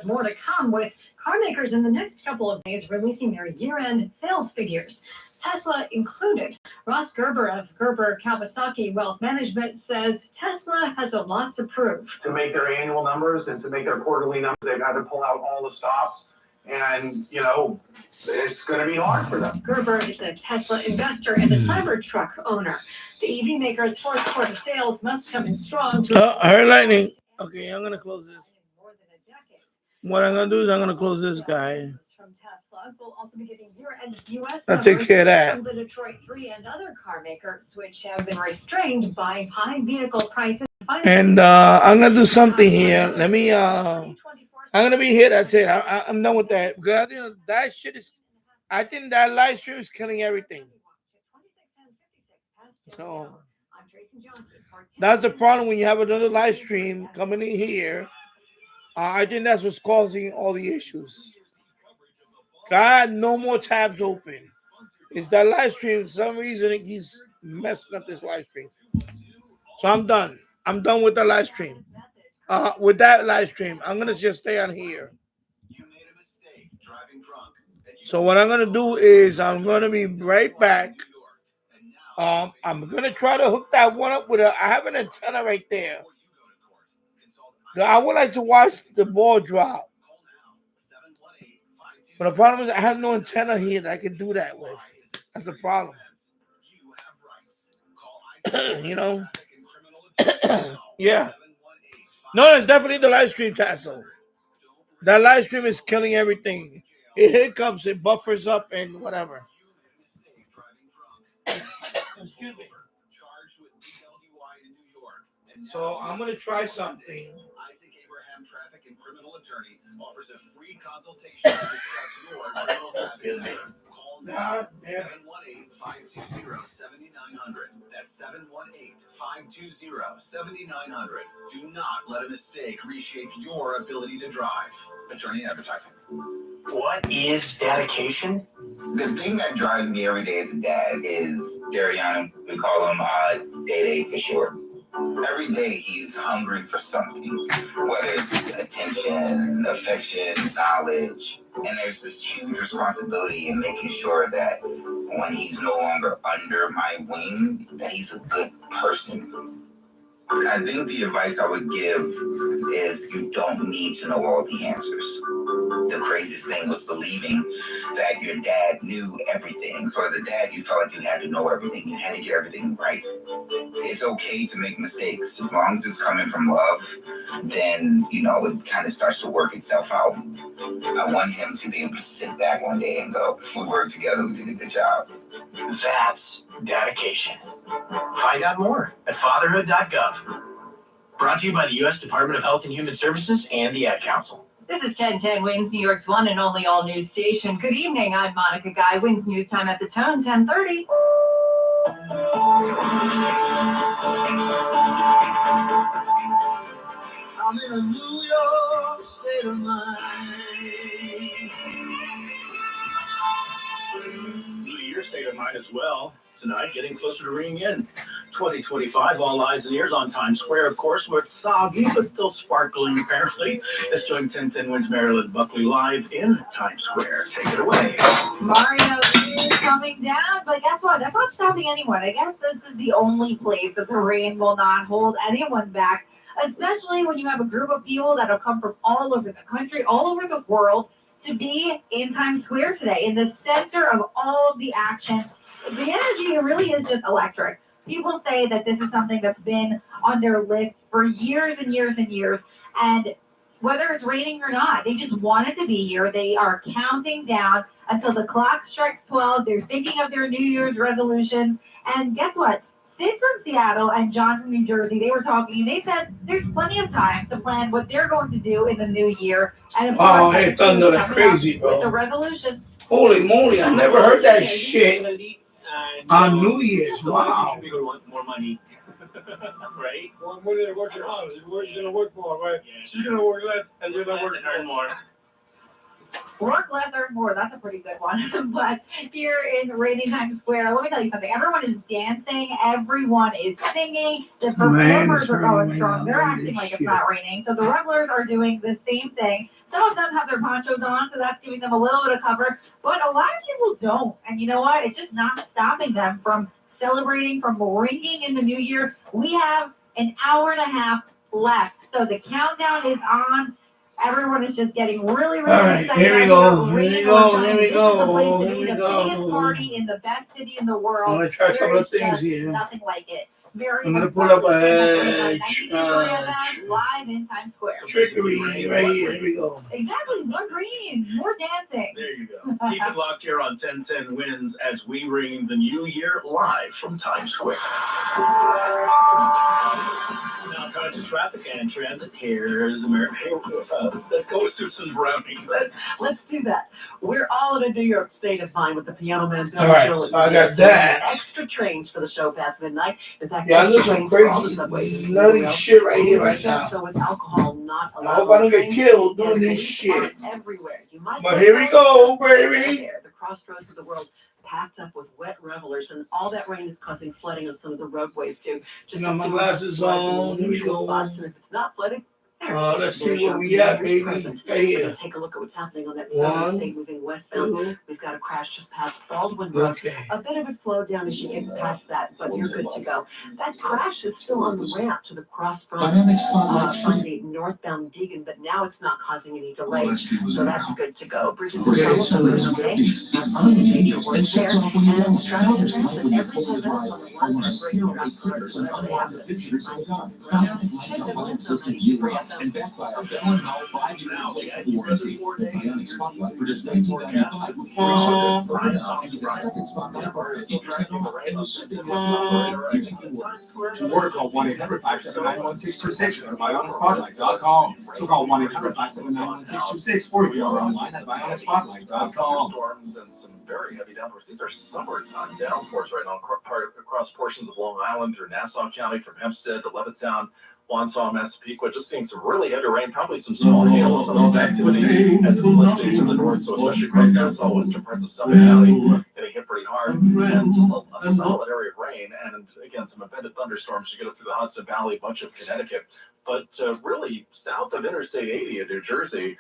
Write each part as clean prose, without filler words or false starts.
More to come with car makers in the next couple of days releasing their year-end sales figures. Tesla included. Ross Gerber of Gerber Kawasaki Wealth Management says Tesla has a lot to prove. To make their annual numbers and to make their quarterly numbers, they've had to pull out all the stops. And, it's going to be hard for them. Gerber is a Tesla investor and a Cybertruck owner. The EV maker's fourth quarter sales must come in strong. Her lightning. Okay, I'm going to close this. What I'm going to do is I'm going to close this guy. We'll also be getting year-end U.S. I'll take care of that. From the Detroit 3 and other car makers, which have been restrained by high vehicle prices. And I'm going to do something here. Let me, I'm going to be here. That's it. I'm done with that. Because that shit is, I think that live stream is killing everything. So, that's the problem when you have another live stream coming in here. I think that's what's causing all the issues. God, no more tabs open. It's that live stream. For some reason, he's messing up this live stream. So I'm done. I'm done with the live stream. With that live stream, I'm going to just stay on here. So what I'm going to do is I'm going to be right back. I'm going to try to hook that one up with I have an antenna right there. I would like to watch the ball drop. But the problem is I have no antenna here that I can do that with. That's the problem. Yeah. No, it's definitely the live stream, Tasso. That live stream is killing everything. It hiccups, it buffers up, and whatever. Excuse me. So I'm going to try something. Offers a free consultation to discuss your criminal matter. Call now 718-520-7900. That's 718-520-7900. Do not let a mistake reshape your ability to drive. Attorney advertising. What is dedication? The thing that drives me every day as a dad is Dariana. We call him Day for short. Every day he's hungry for something, whether it's attention, affection, knowledge, and there's this huge responsibility in making sure that when he's no longer under my wing, that he's a good person. I think the advice I would give is you don't need to know all the answers. The craziest thing was believing that your dad knew everything. So as a dad, you felt like you had to know everything. You had to get everything right. It's okay to make mistakes. As long as it's coming from love, then, it kind of starts to work itself out. I want him to be able to sit back one day and go, we worked together, we did a good job. That's dedication. Find out more at fatherhood.gov. Brought to you by the U.S. Department of Health and Human Services and the Ad Council. This is 1010 Wins, New York's one and only all-news station. Good evening, I'm Monica Guy. Wins News Time at the Tone, 10:30. I'm in a New York state of mind. Your state of mind as well. Tonight, getting closer to ringing in. 2025, all eyes and ears on Times Square, of course, where it's soggy, but still sparkling, apparently. Let's join 1010 Wins Marilyn Buckley live in Times Square. Take it away. Mario is coming down, but guess what? That's not stopping anyone. I guess this is the only place that the rain will not hold anyone back, especially when you have a group of people that have come from all over the country, all over the world, to be in Times Square today, in the center of all of the action. The energy really is just electric. People say that this is something that's been on their list for years and years and years, and whether it's raining or not, they just wanted to be here. They are counting down until the clock strikes 12. They're thinking of their New Year's resolutions, and guess what? Sid from Seattle and John from New Jersey, they were talking, and they said there's plenty of time to plan what they're going to do in the new year. And wow, hey, Thunder, that's crazy, bro. With the revolution. Holy moly, I never heard that shit on New Year's. Wow. People want more money. Right? Well, what are you working on? What are you going to work for, right? She's going to work less, and you're going to work more. Work less, earn more. That's a pretty good one. But here in rainy Times Square, let me tell you something. Everyone is dancing. Everyone is singing. The performers are going strong. They're acting like it's not raining. So the revelers are doing the same thing. Some of them have their ponchos on, so that's giving them a little bit of cover. But a lot of people don't. And you know what? It's just not stopping them from celebrating, from ringing in the new year. We have an hour and a half left. So the countdown is on. Everyone is just getting really, really All right, excited. here we go. Here we go. Here we This is the place go. to Here be, we the biggest go. party in the best city in the I'm world. gonna try a There couple is of things just here. nothing like it. Very I'm gonna much pull up fun. a Live in Times Square. trickery right here. Here we go. Exactly, more green, more dancing. There you go. Keep it locked here on 1010 Wins as we ring the new year live from Times Square. Now, time to traffic and transit. Here's America. Let's go with Susan Browning. Let's do that. We're all in a New York state of mind with the Piano Man. All right, so I got that. Extra trains for the show past midnight. In fact, Yeah, I do some crazy, nutty shit right here, right now. So with alcohol not allowed. I hope I don't get killed doing this shit. Everywhere. You might But here we go, baby. the crossroads of the world packed up with wet revelers, and all that rain is causing flooding on some of the roadways too. You know, my glasses on. Here we go. And if it's not flooding, Let's see where we at, baby. Right here. Take a look at what's happening on that One, state moving westbound. two. We've got a crash just past Baldwin Road. Okay. A bit of a slowdown as you get past that, but you're good to go. That crash is still on the ramp to the cross from the northbound Deegan, but now it's not causing any delays, so that's good to go. Bridges are okay. It's unlimited and shuts off when you don't. Now there's light when you pull the drive. Or when a skill rate critters and unwanted visitors in the garden. Bionic lights are weather resistant year-round and backed by our Bell & Howell 5-year replacement warranty. The Bionic Spotlight for just $19.95 with free shipping. Order now and get a second spotlight for 50% off. And the shipping is not free. Use the order. To order, call 1-800-579-1626 or go to bionicspotlight.com. So call 1-800-579-1626 or you are online at bionicspotlight.com. Storms and some very heavy downpours. These are summertime downpours right now across portions of Long Island through Nassau County, from Hempstead to Levittown, Wansaw, Massapequa. Just seeing some really heavy rain, probably some small hail, some of activity as it's lifting to the north. So especially across Nassau, western parts of Suffolk County, getting hit pretty hard, and a solid area of rain, and again some embedded thunderstorms. You get up through the Hudson Valley, much of Connecticut, but really south of Interstate 80 in New Jersey,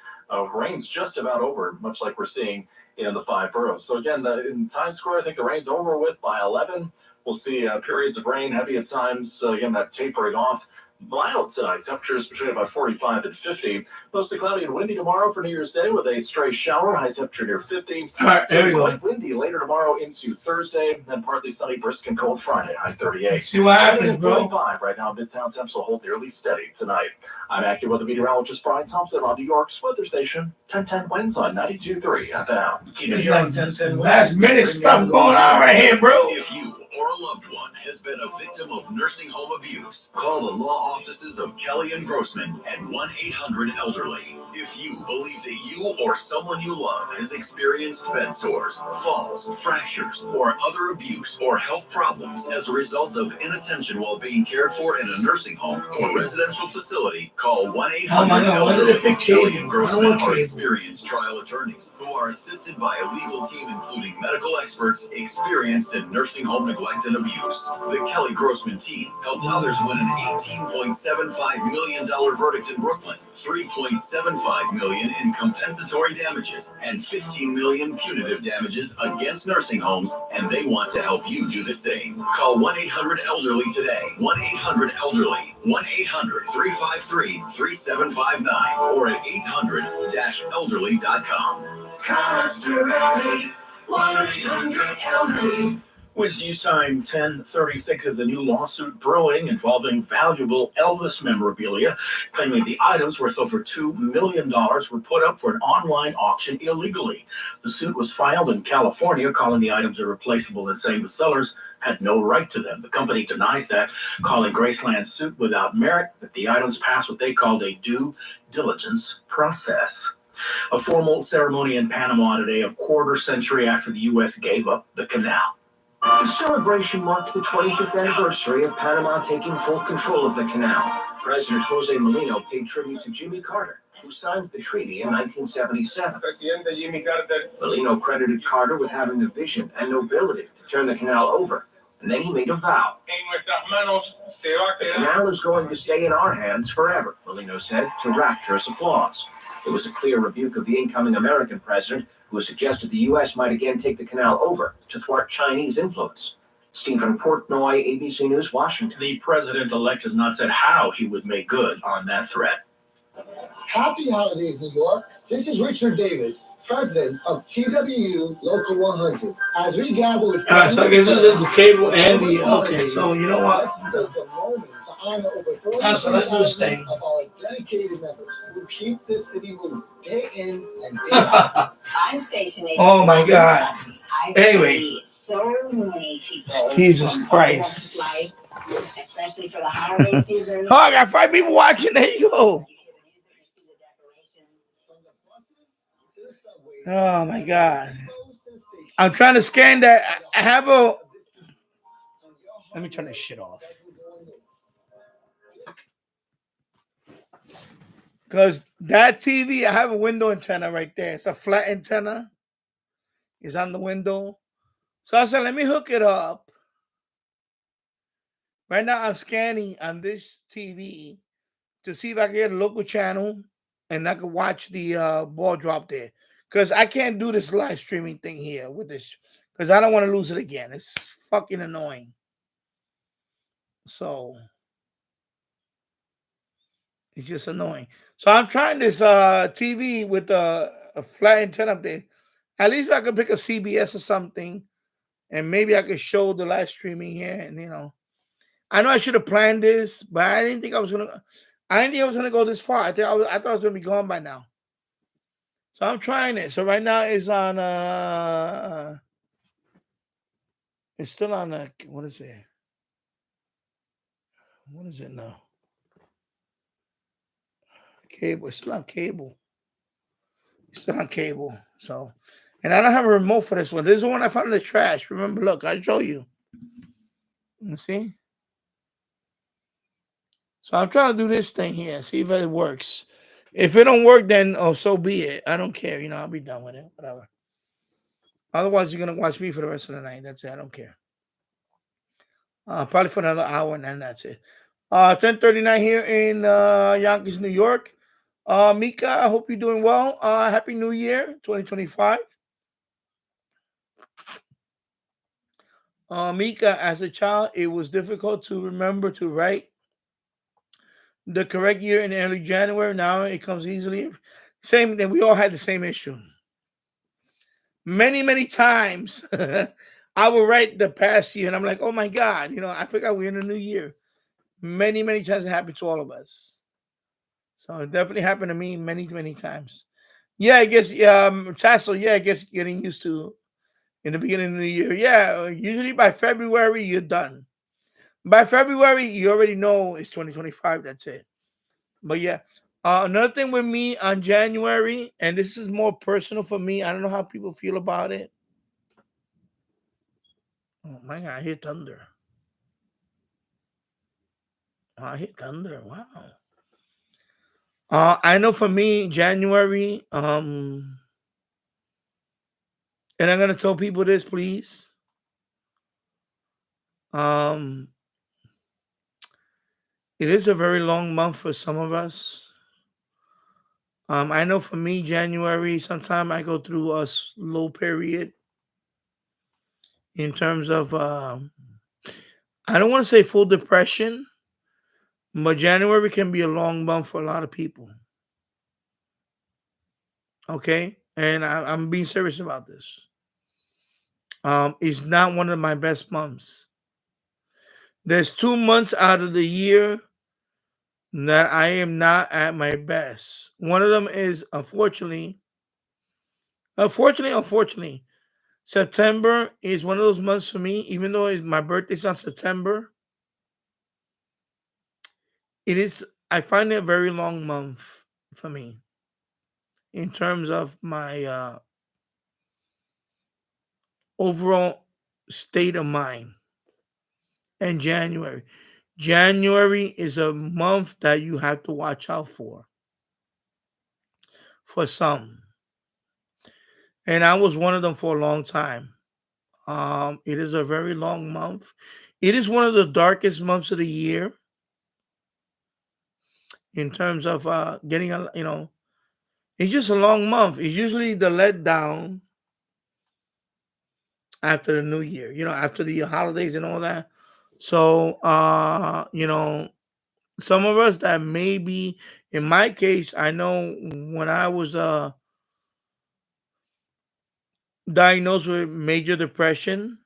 rain's just about over, much like we're seeing in the 5 boroughs. So again, in Times Square, I think the rain's over with by 11. We'll see periods of rain, heavy at times. Again, that tapering off. Mild tonight, temperatures between about 45 and 50. Mostly cloudy and windy tomorrow for New Year's Day with a stray shower, high temperature near 50. All right, there we go. Quite windy later tomorrow into Thursday, then partly sunny, brisk and cold Friday, high 38. Let's see what happens, bro. 45 right now, Midtown temps will hold nearly steady tonight. I'm AccuWeather meteorologist Brian Thompson on New York's weather station, 1010 Winds on 92.3 FM. It's like last minute stuff going on right here, bro. If you or a loved one has been a victim of nursing home abuse, call the law offices of Kelly and Grossman at 1-800-ELDERLY. If you believe that you or someone you love has experienced bed sores, falls, fractures, or other abuse or health problems as a result of inattention while being cared for in a nursing home or residential facility, call 1-800-ELDERLY. Kelly and Grossman are experienced trial attorneys who are assisted by a legal team including medical experts experienced in nursing home neglect and abuse. The Kelly Grossman team helped others win an $18.75 million verdict in Brooklyn, $3.75 million in compensatory damages, and $15 million punitive damages against nursing homes, and they want to help you do the same. Call 1-800-ELDERLY today. 1-800-ELDERLY. 1-800-353-3759 or at 800-elderly.com. Constantly, 1-800-ELDERLY. With news time 10:36 of the new lawsuit brewing involving valuable Elvis memorabilia, claiming the items worth over $2 million were put up for an online auction illegally. The suit was filed in California, calling the items irreplaceable and saying the sellers had no right to them. The company denies that, calling Graceland's suit without merit, that the items passed what they called a due diligence process. A formal ceremony in Panama today, a quarter century after the U.S. gave up the canal. The celebration marks the 25th anniversary of Panama taking full control of the canal. President Jose Molino paid tribute to Jimmy Carter, who signed the treaty in 1977. Molino credited Carter with having the vision and nobility to turn the canal over, and then he made a vow. The canal is going to stay in our hands forever, Molino said, to rapturous applause. It was a clear rebuke of the incoming American president, who suggested the U.S. might again take the canal over to thwart Chinese influence. Stephen Portnoy, ABC News, Washington. The president-elect has not said how he would make good on that threat. Happy holidays, New York. This is Richard Davis, president of TWU Local 100. As we gather with so I guess this is the cable and the okay. So you know what? So let's do this thing. Of our dedicated members who keep this city moving day in and day out. I'm stationed. Oh my God. Anyway. So many people. Jesus Christ. Especially for the holiday season. Oh, I got 5 people watching. There you go. Oh my God. I'm trying to scan that. I have a. Let me turn this shit off. Because that TV, I have a window antenna right there. It's a flat antenna. It's on the window. So I said, let me hook it up. Right now, I'm scanning on this TV to see if I can get a local channel and I can watch the ball drop there. Because I can't do this live streaming thing here with this. Because I don't want to lose it again. It's fucking annoying. So it's just annoying. So I'm trying this TV with a flat antenna up there. At least if I could pick a CBS or something. And maybe I could show the live streaming here. And, you know. I know I should have planned this. But I didn't think I was going to go this far. I thought I was going to be gone by now. So I'm trying it. So right now it's on it's still on what is it? What is it now? Cable. It's still on cable. It's still on cable. So, and I don't have a remote for this one. This is the one I found in the trash. Remember, look, I'll show you. You see? So I'm trying to do this thing here. See if it works. If it don't work, then so be it. I don't care. You know, I'll be done with it. Whatever. Otherwise, you're gonna watch me for the rest of the night. That's it. I don't care. Probably for another hour, and then that's it. 10:39 here in Yonkers, New York. Mika, I hope you're doing well. Happy New Year, 2025. Mika, as a child, it was difficult to remember to write the correct year in early January. Now it comes easily. Same that we all had the same issue. Many times I will write the past year and I'm like, oh my God, you know, I forgot we're in a new year. Many times it happened to all of us. So it definitely happened to me many times. Yeah, I guess Tassel, yeah, I guess getting used to in the beginning of the year. Yeah, usually by February you're done. By February, you already know it's 2025. That's it. But yeah, another thing with me on January, and this is more personal for me. I don't know how people feel about it. Oh my God, I hear thunder. Oh, I hear thunder. Wow. I know for me, January, and I'm gonna tell people this, please. It is a very long month for some of us. I know for me, January, sometimes I go through a slow period in terms of, I don't want to say full depression, but January can be a long month for a lot of people. Okay? And I'm being serious about this. It's not one of my best months. There's 2 months out of the year that I am not at my best. One of them is unfortunately, September is one of those months for me, even though my birthday's on September. I find it a very long month for me in terms of my overall state of mind. And January is a month that you have to watch out for some. And I was one of them for a long time. It is a very long month. It is one of the darkest months of the year in terms of getting, It's just a long month. It's usually the letdown after the new year, after the holidays and all that. So, some of us that maybe, in my case, I know when I was diagnosed with major depression,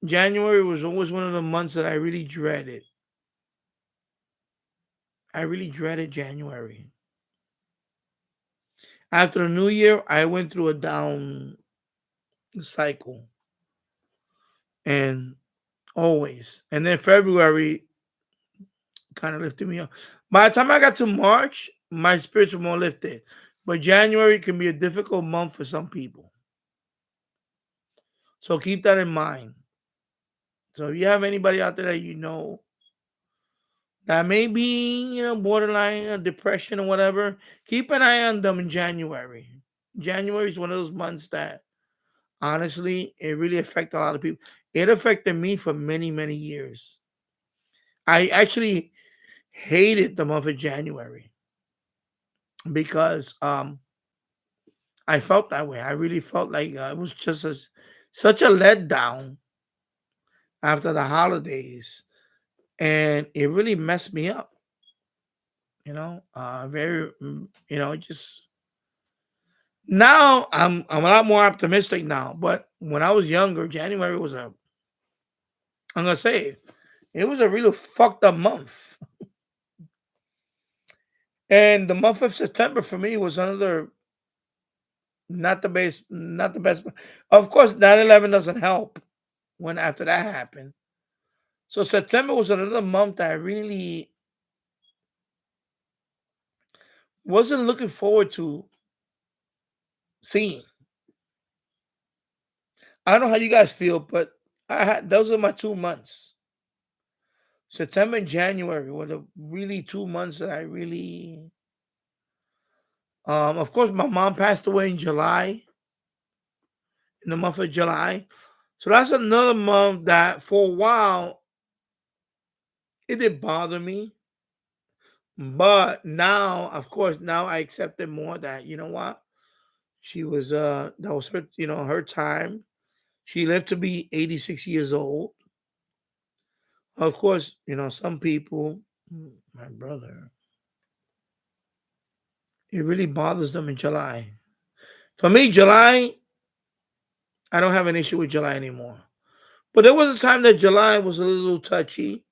January was always one of the months that I really dreaded. I really dreaded January. After the new year, I went through a down cycle, and always. And then February kind of lifted me up. By the time I got to March, my spirits were more lifted. But January can be a difficult month for some people. So keep that in mind. So if you have anybody out there that you know that may be, borderline depression or whatever, keep an eye on them in January. January is one of those months that honestly it really affects a lot of people. It affected me for many, many years. I actually hated the month of January because I felt that way. I really felt like it was just such a letdown after the holidays, and it really messed me up. Very, just now I'm a lot more optimistic now. But when I was younger, January was I'm gonna say it was a really fucked up month, and the month of September for me was another not the best. Of course, 9/11 doesn't help when after that happened. So September was another month that I really wasn't looking forward to seeing. I don't know how you guys feel, but I had those are my 2 months. September and January were the really 2 months that I really of course my mom passed away in July, in the month of July. So that's another month that for a while it did bother me. But now, of course, now I accept it more that what? She was that was her, her time. She lived to be 86 years old. Of course, some people, my brother, it really bothers them in July. For me, July, I don't have an issue with July anymore. But there was a time that July was a little touchy,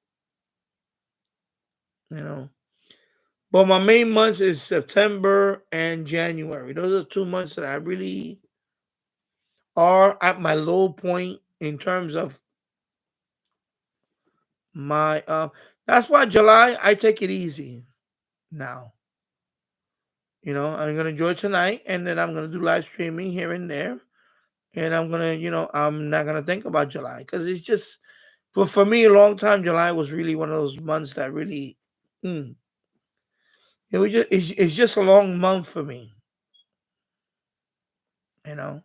you know. But my main months is September and January. Those are 2 months that I really are at my low point in terms of my that's why July I take it easy now. I'm gonna enjoy tonight, and then I'm gonna do live streaming here and there, and I'm gonna, I'm not gonna think about July because it's just for me a long time. July was really one of those months that really, mm, it was just it's just a long month for me, you know,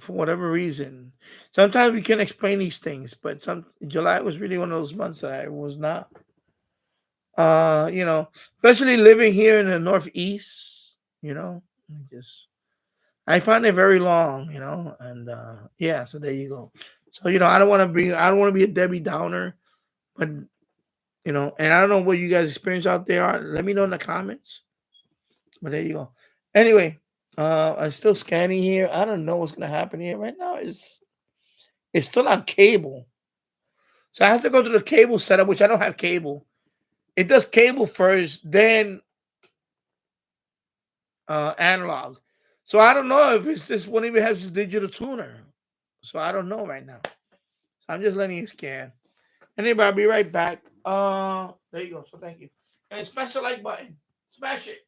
for whatever reason. Sometimes we can explain these things, but some July was really one of those months that I was not, especially living here in the Northeast, just I find it very long, and yeah, so there you go. So I don't want to be a Debbie Downer, but and I don't know what you guys experience out there are. Let me know in the comments. But there you go. Anyway, I'm still scanning here. I don't know what's gonna happen here right now. It's still on cable, so I have to go to the cable setup, which I don't have cable. It does cable first, then analog. So I don't know if it's this one even has a digital tuner. So I don't know right now. I'm just letting it scan. Anyway, I'll be right back. There you go. So thank you. And smash the like button. Smash it.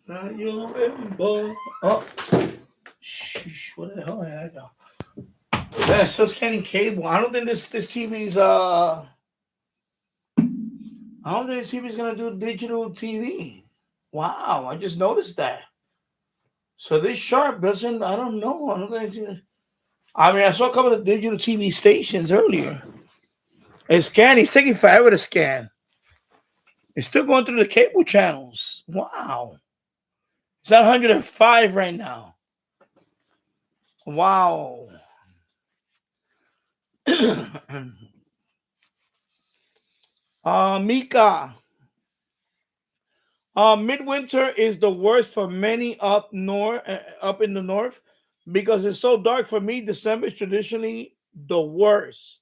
Oh, sheesh, what the hell did I go? Yeah, it's still scanning cable. I don't think this TV's I don't think this TV's gonna do digital TV. Wow, I just noticed that. So this sharp doesn't. I don't know. I don't think. I mean, I saw a couple of digital TV stations earlier. It's scanning. It's taking forever to scan. It's still going through the cable channels. Wow. It's at 105 right now. Wow. Mika. Midwinter is the worst for many up north, up in the north, because it's so dark. For me, December is traditionally the worst,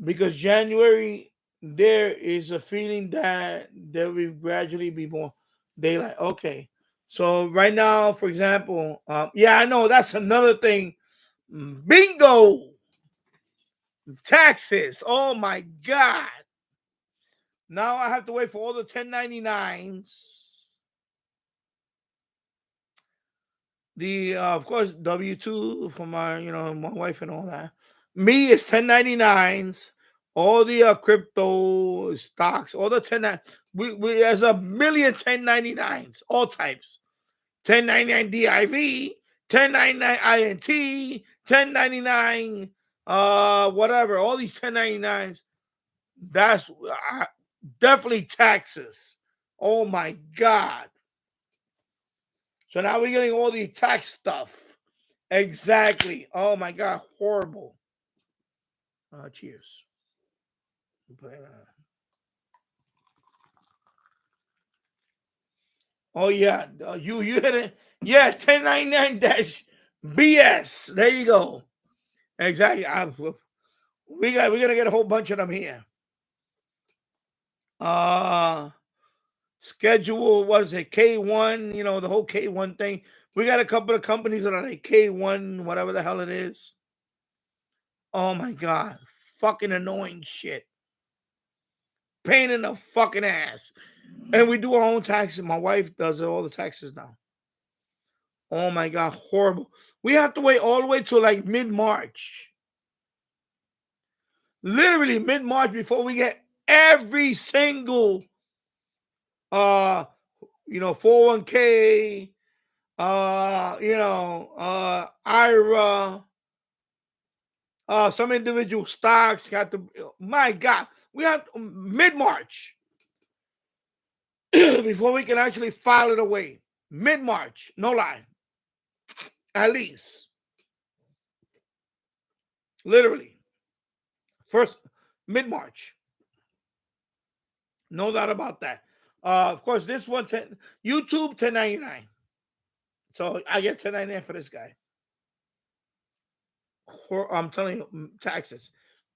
because January there is a feeling that there will gradually be more daylight. Okay, so right now, for example, yeah, I know that's another thing. Bingo, taxes. Oh my God! Now I have to wait for all the 1099s. The of course W-2 for my my wife and all that. Me is 1099s. All the crypto stocks, all the 10. We there's a million 1099s, all types. 1099 DIV, 1099 INT, 1099 whatever. All these 1099s. That's definitely taxes. Oh my God. So now we're getting all the tax stuff. Exactly. Oh my God, horrible. Cheers. Oh yeah, you hit it. Yeah, 1099 dash BS. There you go. Exactly. We're gonna get a whole bunch of them here. Schedule, what is it? K1, the whole K1 thing. We got a couple of companies that are like K1, whatever the hell it is. Oh my God. Fucking annoying shit. Pain in the fucking ass. And we do our own taxes. My wife does all the taxes now. Oh my God, horrible. We have to wait all the way till like mid-March. Literally mid-March before we get every single 401k, IRA, some individual stocks got to, my God, we have mid-March before we can actually file it away. Mid-March, no lie. At least. Literally. First, mid-March. No doubt about that. Of course, this one, YouTube 1099. So I get 1099 for this guy. I'm telling you, taxes.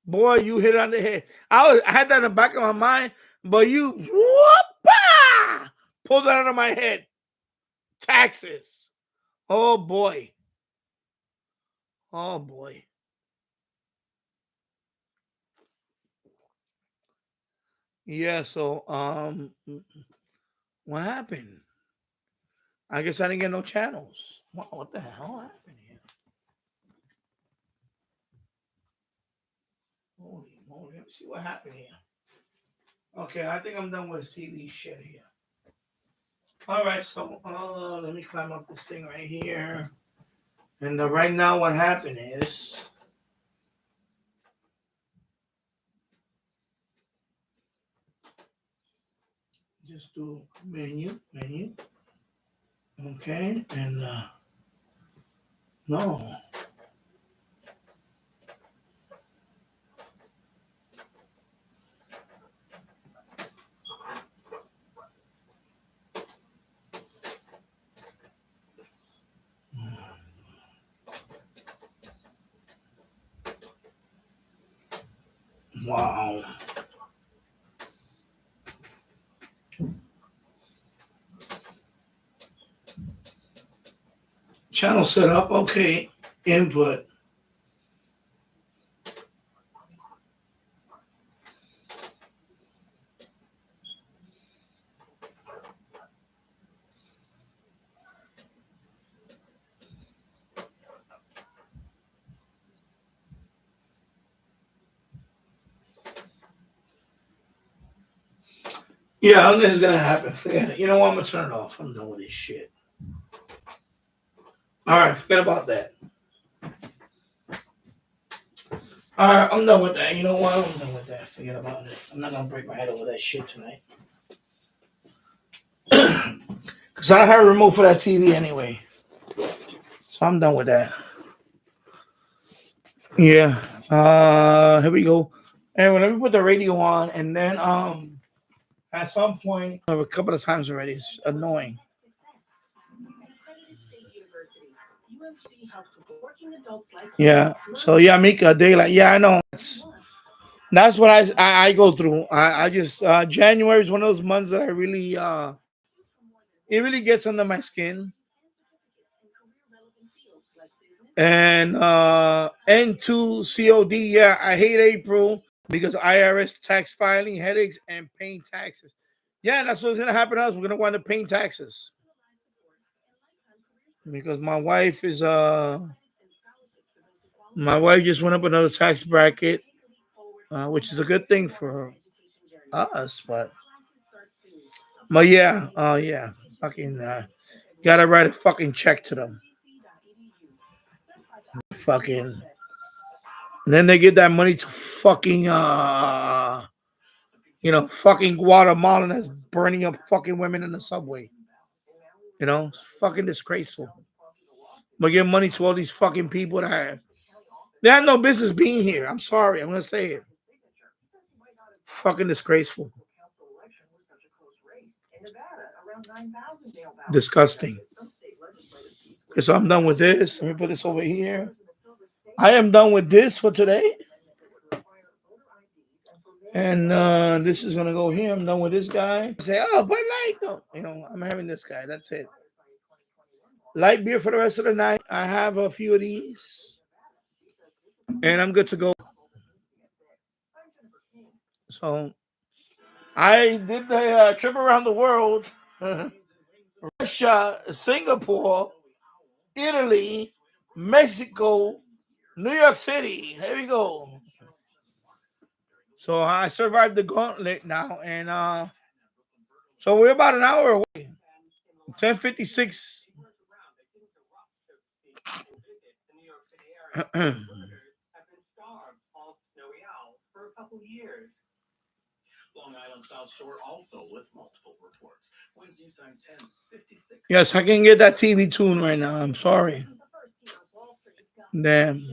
Boy, you hit it on the head. I had that in the back of my mind, but you pulled that out of my head. Taxes. Oh boy. Oh boy. Yeah, so what happened? I guess I didn't get no channels. What the hell happened here? Holy moly. Let me see what happened here. Okay, I think I'm done with TV shit here. All right, so let me climb up this thing right here. And right now what happened is just do menu. Okay, and no. Wow. Channel set up. Okay. Input. Yeah, I think it's gonna happen. Forget it. You know what? I'm gonna turn it off. I'm done with this shit. All right, forget about that. All right, I'm done with that. You know what? I'm done with that. Forget about it. I'm not gonna break my head over that shit tonight. Cause I don't have a remote for that TV anyway. So I'm done with that. Yeah. Here we go. Anyway, let me put the radio on, and then at some point, a couple of times already, it's annoying. Yeah. So yeah, Mika, daylight. Yeah, I know. That's what I go through. I just January is one of those months that I really it really gets under my skin. And N2 COD, yeah, I hate April because IRS tax filing, headaches, and paying taxes. Yeah, that's what's gonna happen to us. We're gonna wind up paying taxes. Because my wife just went up another tax bracket, which is a good thing for us, but yeah, fucking gotta write a fucking check to them. Fucking, and then they give that money to fucking fucking Guatemalan that's burning up fucking women in the subway. It's fucking disgraceful. But give money to all these fucking people that they have no business being here. I'm sorry, I'm gonna say it. Fucking disgraceful. Disgusting. Okay, so I'm done with this. Let me put this over here. I am done with this for today. And this is gonna go here. I'm done with this guy. Say, oh, but light, no, I'm having this guy. That's it. Light beer for the rest of the night. I have a few of these, and I'm good to go. So I did the trip around the world. Russia, Singapore, Italy, Mexico, New York City. There we go. So I survived the gauntlet now, and so we're about an hour away. 10:56. Yes, I can get that TV tuned right now. I'm sorry. Damn.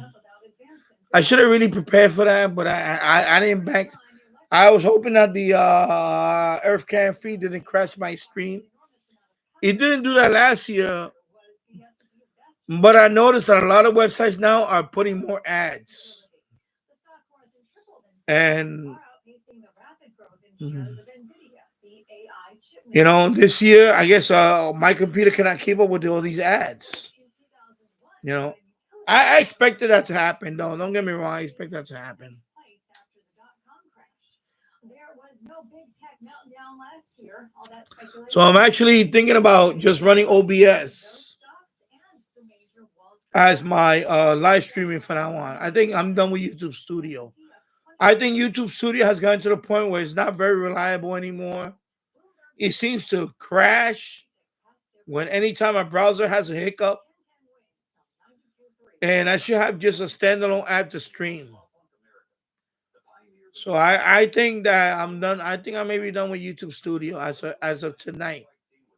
I should have really prepared for that, but I didn't bank. I was hoping that the EarthCam feed didn't crash my stream. It didn't do that last year, but I noticed that a lot of websites now are putting more ads. And this year, I guess my computer cannot keep up with all these ads. I expected that to happen, though. Don't get me wrong. I expect that to happen. So I'm actually thinking about just running OBS as my live streaming from now on. I think I'm done with YouTube Studio. I think YouTube Studio has gotten to the point where it's not very reliable anymore. It seems to crash when anytime a browser has a hiccup. And I should have just a standalone app to stream. So I think that I'm done. I think I may be done with YouTube Studio as of tonight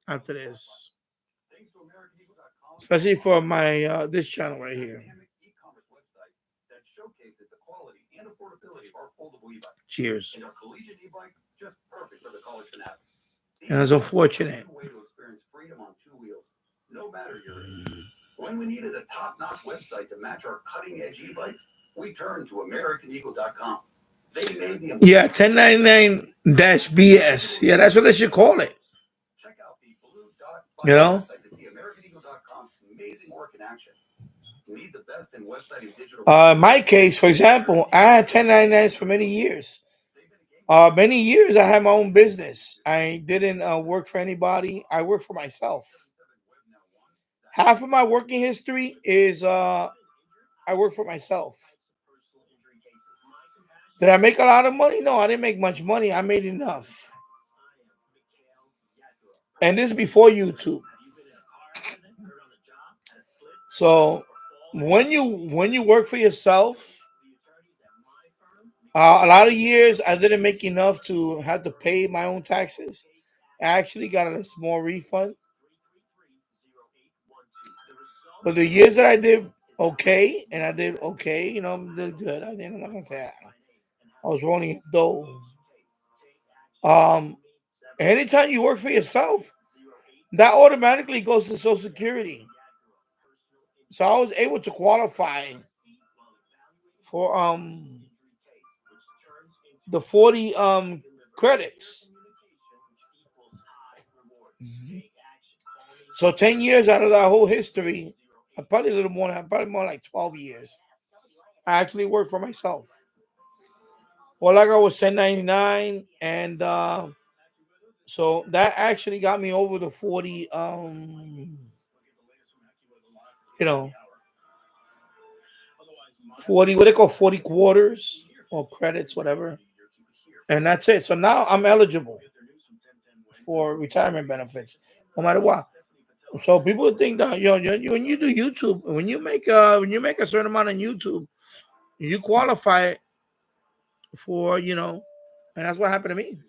after this. Especially for my this channel right here. Cheers. And it's unfortunate. When we needed a top-notch website to match our cutting-edge e-bikes, we turned to AmericanEagle.com. They made the 1099-BS. Yeah, that's what they should call it. Check out the blue dot AmericanEagle.com's amazing work in In my case, for example, I had 1099s for many years. Many years I had my own business. I didn't work for anybody. I worked for myself. Half of my working history is I work for myself. Did I make a lot of money? No, I didn't make much money. I made enough. And this is before YouTube. So when you work for yourself, a lot of years I didn't make enough to have to pay my own taxes. I actually got a small refund. But the years that I did okay, and I did okay, I did good. I'm not gonna say I was rolling in dough. Um, anytime you work for yourself, that automatically goes to Social Security. So I was able to qualify for the 40 credits. So 10 years out of that whole history, probably a little more, probably more like 12 years. I actually worked for myself. Well, like I was 1099, and so that actually got me over the 40 you know 40, what they call 40 quarters or credits, whatever. And that's it. So now I'm eligible for retirement benefits, no matter what. So people think that when you do YouTube, when you make a certain amount on YouTube, you qualify for and that's what happened to me.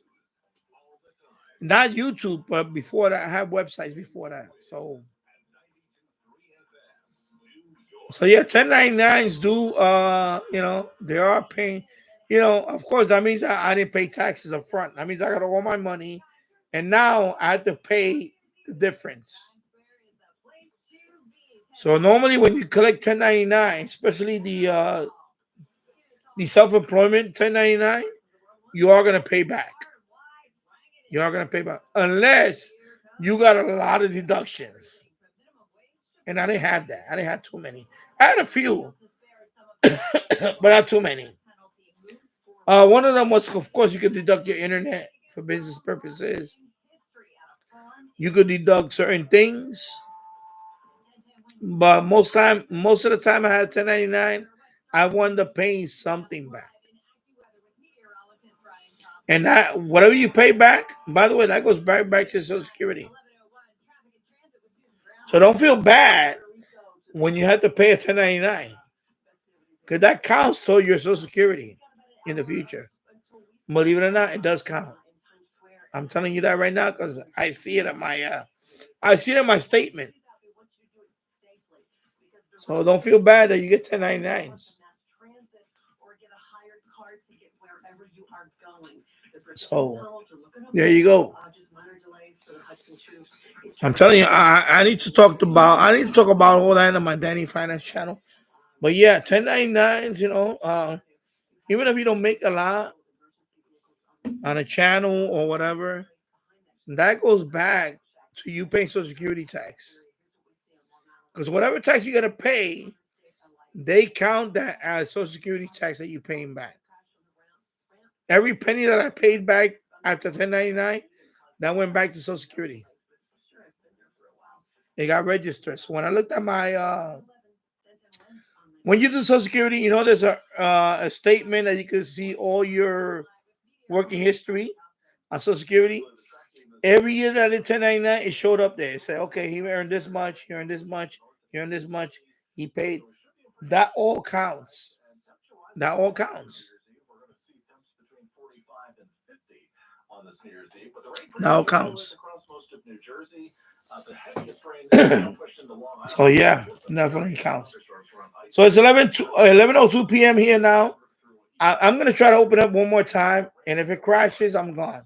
Not YouTube, but before that, I had websites before that. So yeah, 1099s do they are paying, of course that means I didn't pay taxes up front. That means I got all my money and now I have to pay the difference. So normally when you collect 1099, especially the self-employment 1099, you are gonna pay back. You are gonna pay back unless you got a lot of deductions. And I didn't have that. I didn't have too many. I had a few, but not too many. One of them was, of course, you could deduct your internet for business purposes. You could deduct certain things, but most of the time, I had 1099. I wound up paying something back, and that whatever you pay back, by the way, that goes back to Social Security. So don't feel bad when you have to pay a 1099, because that counts toward your Social Security in the future. Believe it or not, it does count. I'm telling you that right now because I see it in my statement. So don't feel bad that you get 1099s. So there you go. I'm telling you, I need to talk about all that on my Danny Finance channel. But yeah, 1099s, even if you don't make a lot on a channel or whatever, that goes back to you paying Social Security tax. Because whatever tax you gotta pay, they count that as Social Security tax that you're paying back. Every penny that I paid back after 1099, that went back to Social Security. It got registered. So when I looked at my when you do Social Security, there's a statement that you can see all your working history on Social Security. Every year that I did 1099, it showed up there. It said, okay, he earned this much, he earned this much, he earned this much, he paid. That all counts. That all counts. That all counts. So yeah, definitely counts. So it's 11:02 p.m. here now. I'm gonna try to open up one more time, and if it crashes, I'm gone.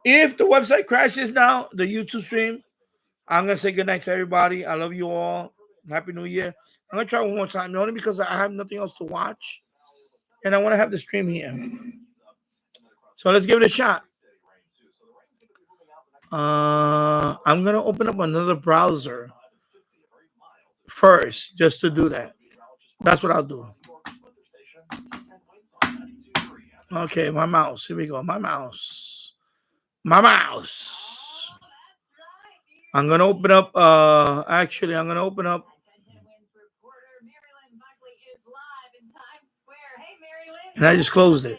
If the website crashes now, the YouTube stream, I'm gonna say good night to everybody. I love you all. Happy New Year. I'm gonna try one more time, only because I have nothing else to watch, and I want to have the stream here. So let's give it a shot. I'm gonna open up another browser first just to do that. That's what I'll do. Okay, my mouse. Here we go. My mouse. My mouse. I'm gonna open up. Actually, I'm gonna open up. And I just closed it.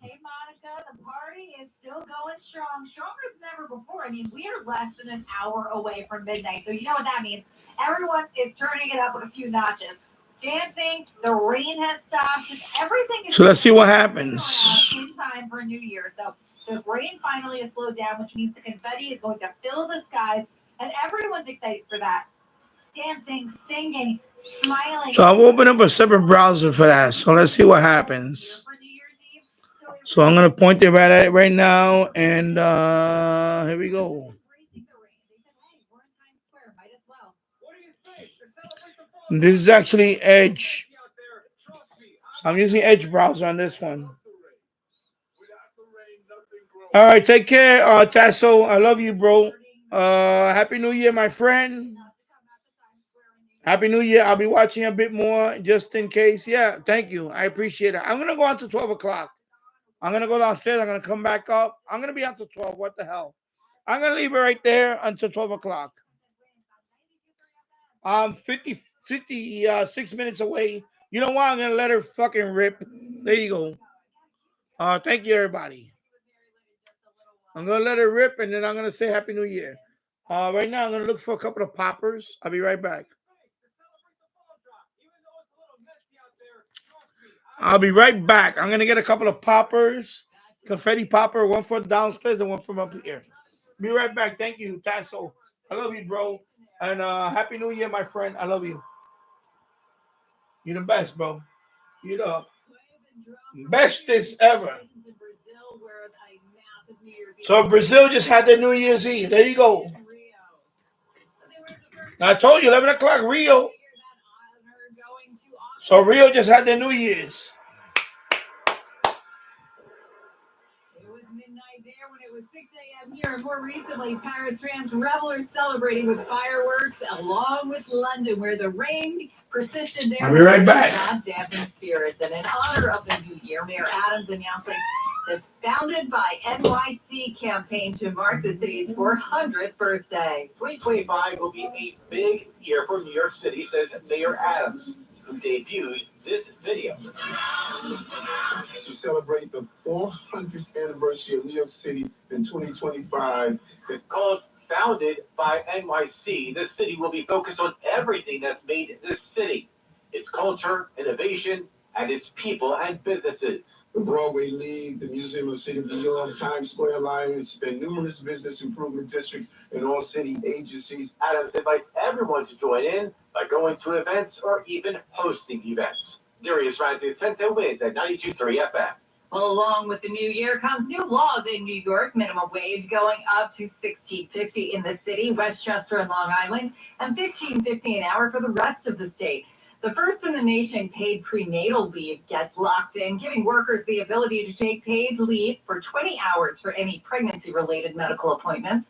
Hey, Monica, the party is still going strong. Stronger than ever before. I mean, we are less than an hour away from midnight. So you know what that means. Everyone is turning it up with a few notches. Dancing, the rain has stopped. Just everything is So let's see what happens. in time for New Year. So the rain finally has slowed down, which means the confetti is going to fill the skies. And everyone's excited for that. Dancing, singing, smiling. So I'll open up a separate browser for that. So let's see what happens. So I'm gonna point it right at it right now, and here we go. This is actually Edge. So I'm using Edge browser on this one. All right, take care, Tasso. I love you, bro. Happy New Year, my friend. Happy New Year. I'll be watching a bit more just in case. Yeah, thank you. I appreciate it. I'm gonna go on to 12 o'clock. I'm gonna go downstairs. I'm gonna come back up. I'm gonna be on to 12. What the hell? I'm gonna leave it right there until 12 o'clock. 56 minutes away. You know what? I'm gonna let her fucking rip. There you go. Thank you, everybody. I'm gonna let her rip, and then I'm gonna say Happy New Year. Right now, I'm gonna look for a couple of poppers. I'll be right back. I'll be right back. I'm gonna get a couple of poppers, confetti popper, one for downstairs and one from up here. Be right back. Thank you, Tasso. I love you, bro. And Happy New Year, my friend. I love you. You're the best, bro. You're the bestest ever. So Brazil just had their New Year's Eve. There you go. Now, I told you, 11 o'clock, Rio. So Rio just had their New Year's. It was midnight there when it was 6 a.m. here. And more recently, Paris France revelers celebrating with fireworks along with London, where the rain persisted there. I'll be right back. God dampened spirits. And in honor of the new year, Mayor Adams announcing the Founded by NYC campaign to mark the city's 400th birthday. 2025 will be a big year for New York City, says Mayor Adams, who debuted this video. To celebrate the 400th anniversary of New York City in 2025. It's called Founded by NYC. This city will be focused on everything that's made this city, its culture, innovation, and its people and businesses. The Broadway League, the Museum of the City of New York, Times Square Alliance, and numerous business improvement districts and all city agencies. Adams invites everyone to join in by going to events or even hosting events. Darius Rising 10 wins at 92.3 FM. Well, along with the new year comes new laws in New York. Minimum wage going up to $16.50 in the city, Westchester, and Long Island, and $15.50 an hour for the rest of the state. The first in the nation paid prenatal leave gets locked in, giving workers the ability to take paid leave for 20 hours for any pregnancy-related medical appointments.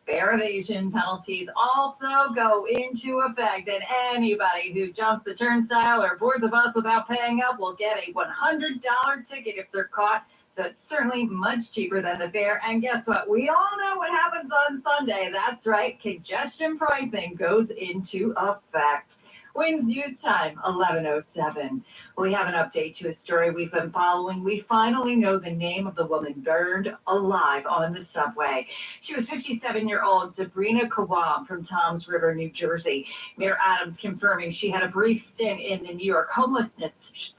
Fare evasion penalties also go into effect, and anybody who jumps the turnstile or boards a bus without paying up will get a $100 ticket if they're caught. So it's certainly much cheaper than the fare. And guess what? We all know what happens on Sunday. That's right. Congestion pricing goes into effect. Wins News Time, 11:07. We have an update to a story we've been following. We finally know the name of the woman burned alive on the subway. She was 57-year-old Sabrina Kawam from Toms River, New Jersey. Mayor Adams confirming she had a brief stint in the New York homelessness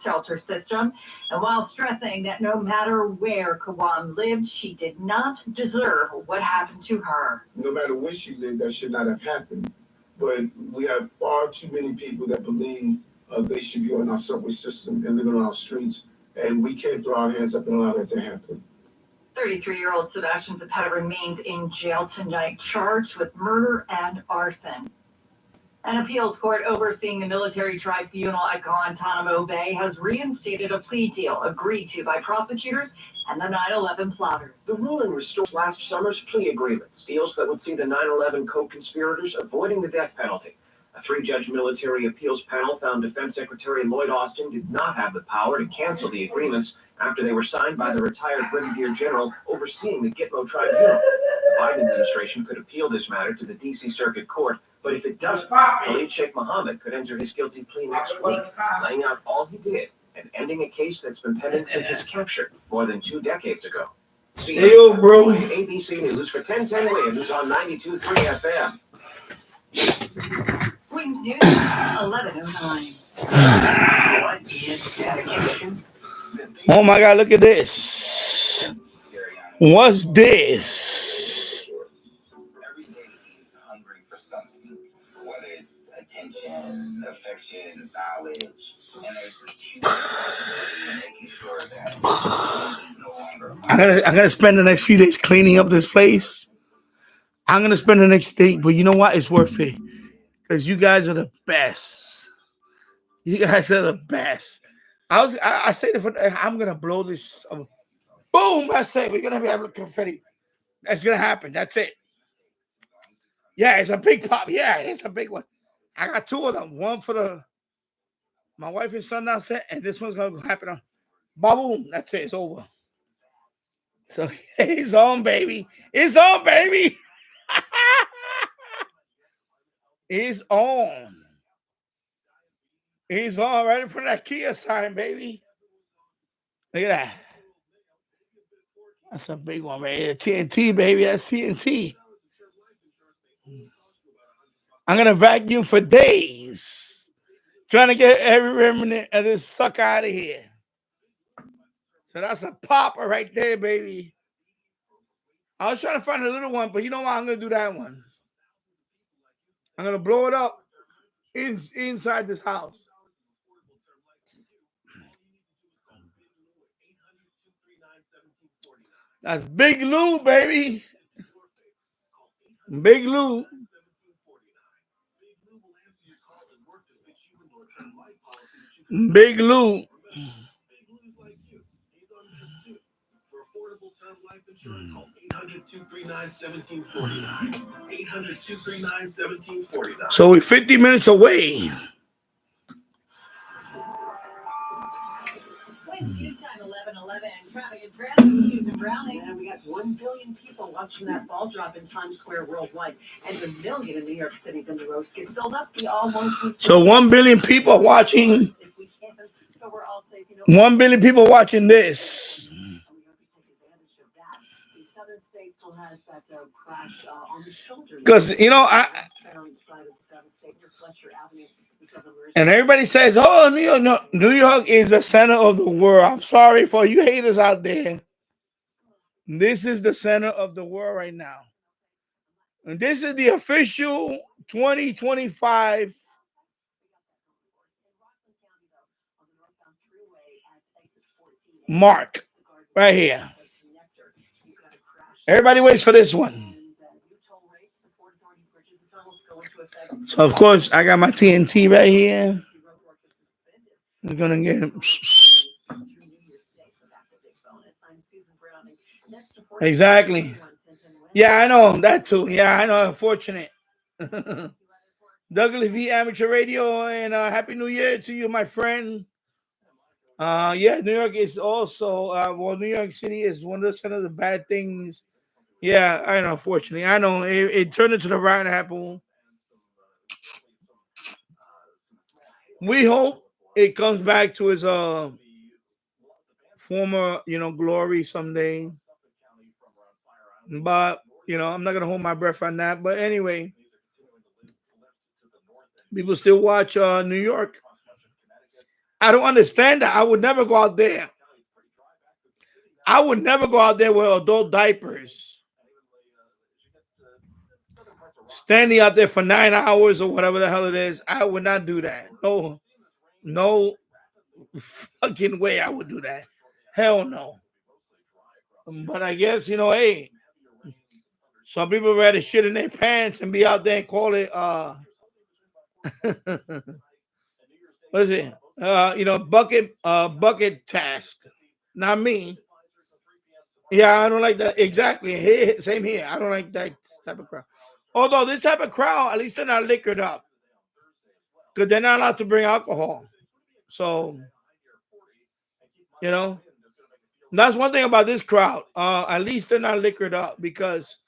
shelter system. And while stressing that no matter where Kawam lived, she did not deserve what happened to her. No matter where she lived, that should not have happened. But we have far too many people that believe they should be on our subway system and living on our streets, and we can't throw our hands up and allow that to happen. 33-year-old Sebastian Zapata remains in jail tonight, charged with murder and arson. An appeals court overseeing the military tribunal at Guantanamo Bay has reinstated a plea deal agreed to by prosecutors and the 9/11 plotters. The ruling restores last summer's plea agreement, deals that would see the 9/11 co-conspirators avoiding the death penalty. A three-judge military appeals panel found Defense Secretary Lloyd Austin did not have the power to cancel the agreements after they were signed by the retired Brigadier General overseeing the Gitmo Tribunal. The Biden administration could appeal this matter to the D.C. Circuit Court, but if it doesn't, Khalid Sheikh Mohammed could enter his guilty plea next week, laying out all he did and ending a case that's been pending since his capture more than 2 decades ago. Hey, yo, bro. ABC News for 1010 Williams on 92.3 FM. Queens News, 11:09. What is dedication? Oh my God, look at this. What's this? Every day he's hungry for something, whether it's attention, affection, knowledge, and there's this huge responsibility in making sure that he's no longer. I'm gonna spend the next few days cleaning up this place. I'm gonna spend the next day, but you know what? It's worth it because you guys are the best. You guys are the best. I say that I'm gonna blow this. Boom! That's it. We're gonna be able to confetti. That's gonna happen. That's it. Yeah, it's a big pop. Yeah, it's a big one. I got 2 of them. One for my wife and son downstairs, and this one's gonna happen on. Boom! That's it. It's over. So it's on, baby. It's on, baby. It's on. It's on right in front of that Kia sign, baby. Look at that. That's a big one, right here. TNT, baby. That's TNT. I'm gonna vacuum for days, trying to get every remnant of this sucker out of here. So that's a popper right there, baby. I was trying to find a little one, but you know what? I'm gonna do that one. I'm gonna blow it up inside this house. That's Big Lou, baby. Big Lou. Big Lou. So we're 50 minutes away. And we got 1 billion people watching that ball drop in Times Square worldwide, and 1 million in New York City. Then the roast gets filled up. So 1 billion people watching. If we can, so we're all safe. 1 billion people watching this. Because and everybody says, "Oh, New York, no, New York is the center of the world." I'm sorry for you haters out there. This is the center of the world right now, and this is the official 2025 mark right here. Everybody waits for this one. So, of course, I got my TNT right here. We're going to get... Exactly. Yeah, I know. That too. Yeah, I know. Unfortunate. Douglas V. Amateur Radio, and Happy New Year to you, my friend. Yeah, New York is also... New York City is one of the bad things. Yeah, I know. Unfortunately, I know. It turned into the rotten apple. We hope it comes back to its former, glory someday. But, I'm not going to hold my breath on that. But anyway, people still watch New York. I don't understand that. I would never go out there. I would never go out there with adult diapers. Standing out there for 9 hours or whatever the hell it is. I would not do that. No fucking way I would do that. Hell no. But I guess, hey, some people rather shit in their pants and be out there and call it what is it? Bucket task. Not me. Yeah, I don't like that. Exactly. Same here. I don't like that type of crowd. Although this type of crowd, at least they're not liquored up. because they're not allowed to bring alcohol. So, you know, that's one thing about this crowd. At least they're not liquored up because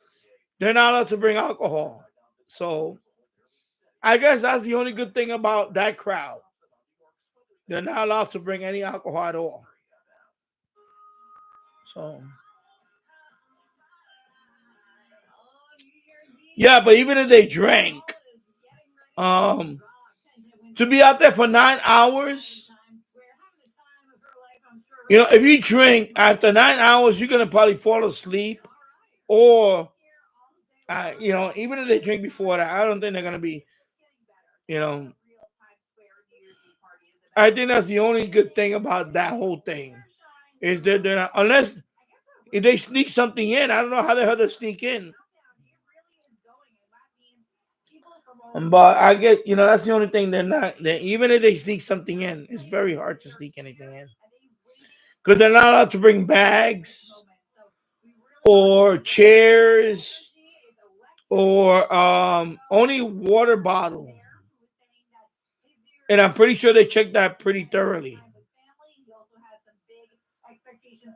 they're not allowed to bring alcohol. So I guess that's the only good thing about that crowd. They're not allowed to bring any alcohol at all. So yeah, but even if they drank, um, to be out there for 9 hours, you know, if you drink after 9 hours, you're gonna probably fall asleep, or you know, even if they drink before that, I don't think they're gonna be, you know. I think that's the only good thing about that whole thing is that they're not, unless if they sneak something in. I don't know how the hell they sneak in. But I get, you know, that's the only thing they're not. Even if they sneak something in, it's very hard to sneak anything in because they're not allowed to bring bags or chairs or only water bottle. And I'm pretty sure they checked that pretty thoroughly.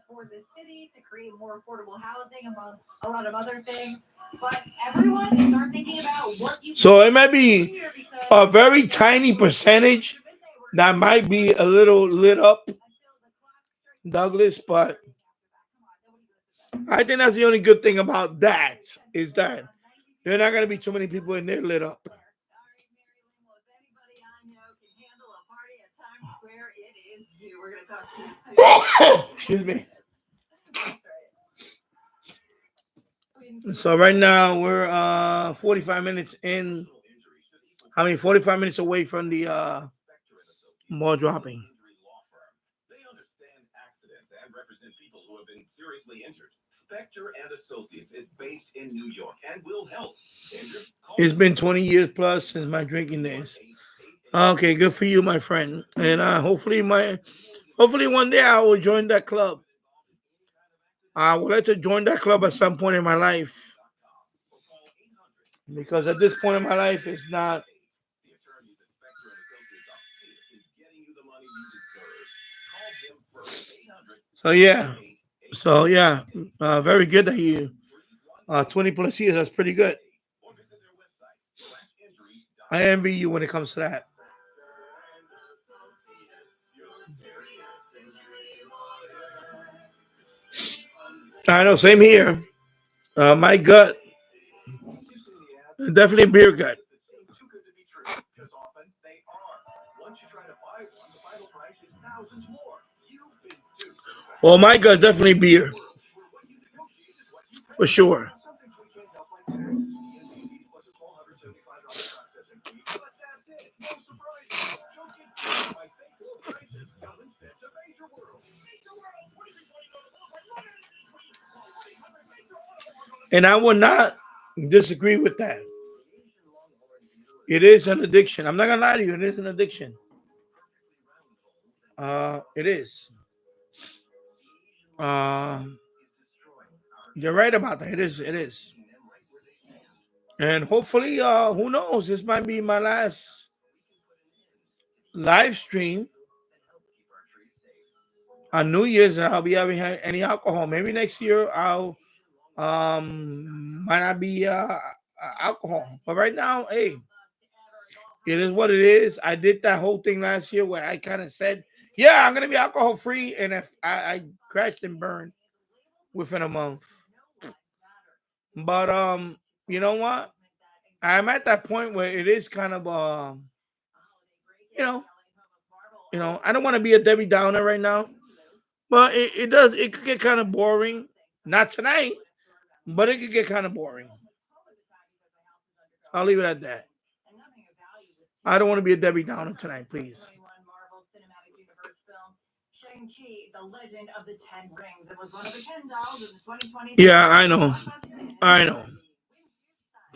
For the city to create more affordable housing, among a lot of other things. But everyone start thinking about what you. So it might be a very tiny percentage that might be a little lit up, Douglas, but I think that's the only good thing about that is that there are not going to be too many people in there lit up. Excuse me. So right now we're 45 minutes in. 45 minutes away from the ball dropping. They understand accidents and represent people who have been seriously injured. Spectre and Associates is based in New York and will help. It's been 20 years plus since my drinking days. Okay, good for you, my friend. And hopefully one day I will join that club. I would like to join that club at some point in my life. Because at this point in my life, it's not. So yeah, very good that you 20 plus years. That's pretty good. I envy you when it comes to that. I know, same here. My gut, definitely beer gut. Well, my gut, definitely beer. For sure. And I would not disagree with that. It is an addiction. I'm not gonna lie to you. It is an addiction. It is. Uh, you're right about that. It is. It is. And hopefully, who knows? This might be my last live stream on New Year's, and I'll be having any alcohol. Maybe next year I'll might not be alcohol, but right now, hey, it is what it is. I did that whole thing last year where I kind of said, "Yeah, I'm gonna be alcohol free," and if I crashed and burned within a month. But you know what? I'm at that point where it is kind of you know, I don't want to be a Debbie Downer right now, but it could get kind of boring. Not tonight, but it could get kind of boring. I'll leave it at that. I don't want to be a Debbie Downer tonight, please. Yeah, I know. I know.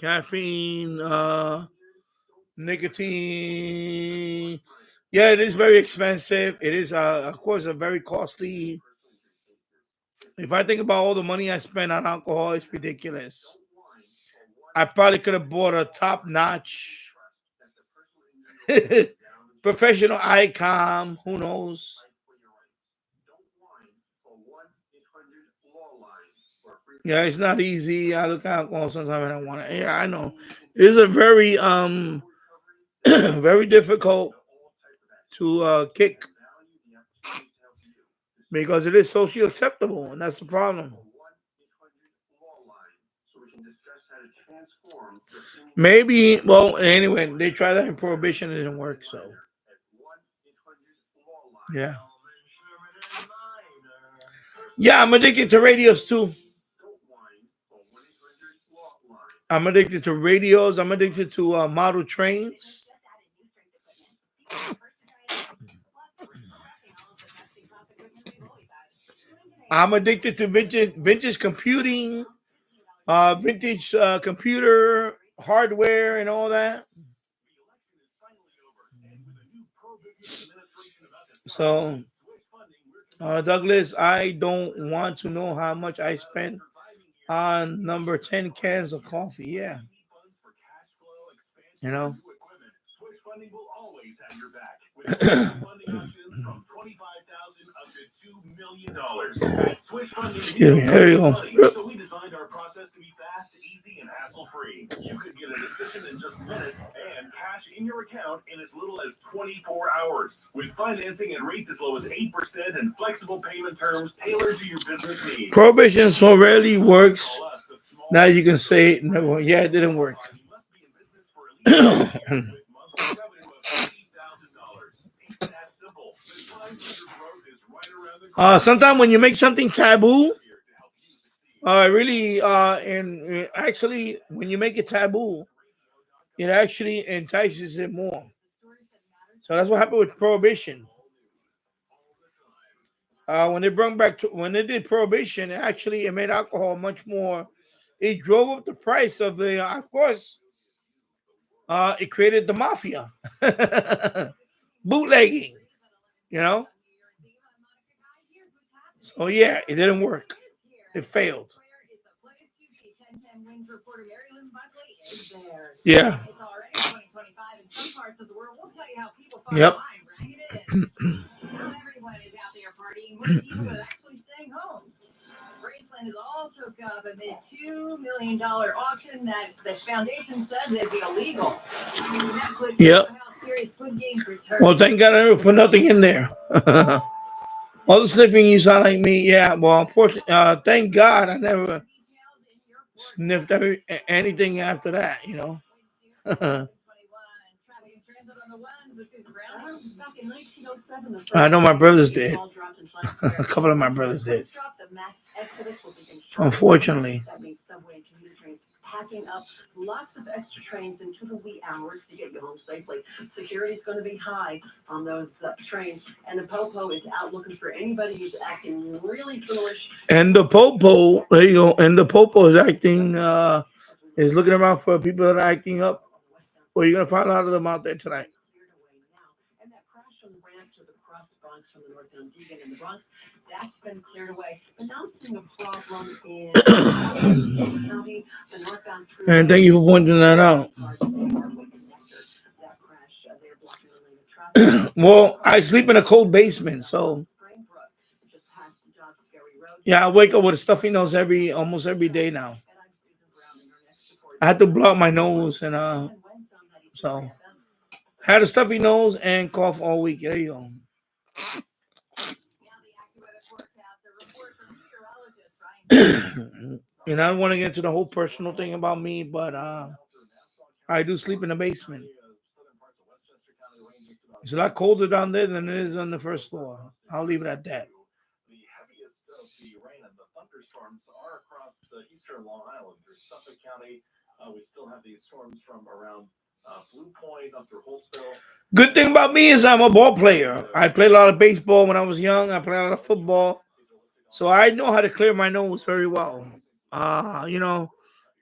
Caffeine, nicotine. Yeah, it is very expensive. It is, of course, a very costly. If I think about all the money I spend on alcohol, it's ridiculous. I probably could have bought a top notch Professional ICOM, who knows? Yeah, it's not easy. I look at alcohol sometimes I don't want to. Yeah, I know. It is a very very difficult to kick because it is socially acceptable, and that's the problem. Maybe, well, anyway, they tried that in prohibition, it didn't work. So, yeah, yeah, I'm addicted to radios too. I'm addicted to radios. I'm addicted to model trains. I'm addicted to vintage computing, vintage computer hardware, and all that. So, Douglas, I don't want to know how much I spent on number 10 cans of coffee. Yeah, you know. Excuse me. There you go. So we designed our process to be fast, easy, and hassle-free. You could get a decision in just minutes and cash in your account in as little as 24 hours. With financing at rates as low as 8% and flexible payment terms tailored to your business needs. Prohibition so rarely works. Now you can say, no, yeah, it didn't work. Sometimes when you make something taboo, really, and actually, when you make it taboo, it actually entices it more. So that's what happened with prohibition. When they brought back, when they did prohibition, actually, it made alcohol much more. It drove up the price of the, of course, it created the mafia, bootlegging, you know. So yeah, it didn't work. It failed. Yeah. Yep. Graceland is all took up amid $2 million auction that the foundation says is illegal. Yep. Well, thank God I never put nothing in there. All the sniffing you sound like me. Yeah. Well, unfortunately, thank God I never sniffed anything after that. You know. I know my brothers did. A couple of my brothers did. Unfortunately. Packing up lots of extra trains into the wee hours to get you home safely. Security is going to be high on those trains, and the Popo is out looking for anybody who's acting really foolish. And the Popo, there you go. And the Popo is acting, is looking around for people that are acting up. Well, you're gonna find a lot of them out there tonight. And that crash on the ramp to the cross Bronx from the northbound Deegan in the Bronx, that's been cleared away. But now it's been a problem in County, the northbound through. And thank you for pointing that out. Well, I sleep in a cold basement, so yeah, I wake up with a stuffy nose almost every day now. I had to block my nose, and so had a stuffy nose and cough all week. There you go. And I don't want to get into the whole personal thing about me, but I do sleep in the basement. It's a lot colder down there than it is on the first floor. I'll leave it at that. The heaviest of the rain and the thunderstorms are across the eastern Long Island through Suffolk County. We still have these storms from around Blue Point up through Holtsville. Good thing about me is I'm a ball player. I played a lot of baseball when I was young. I played a lot of football. So I know how to clear my nose very well. You know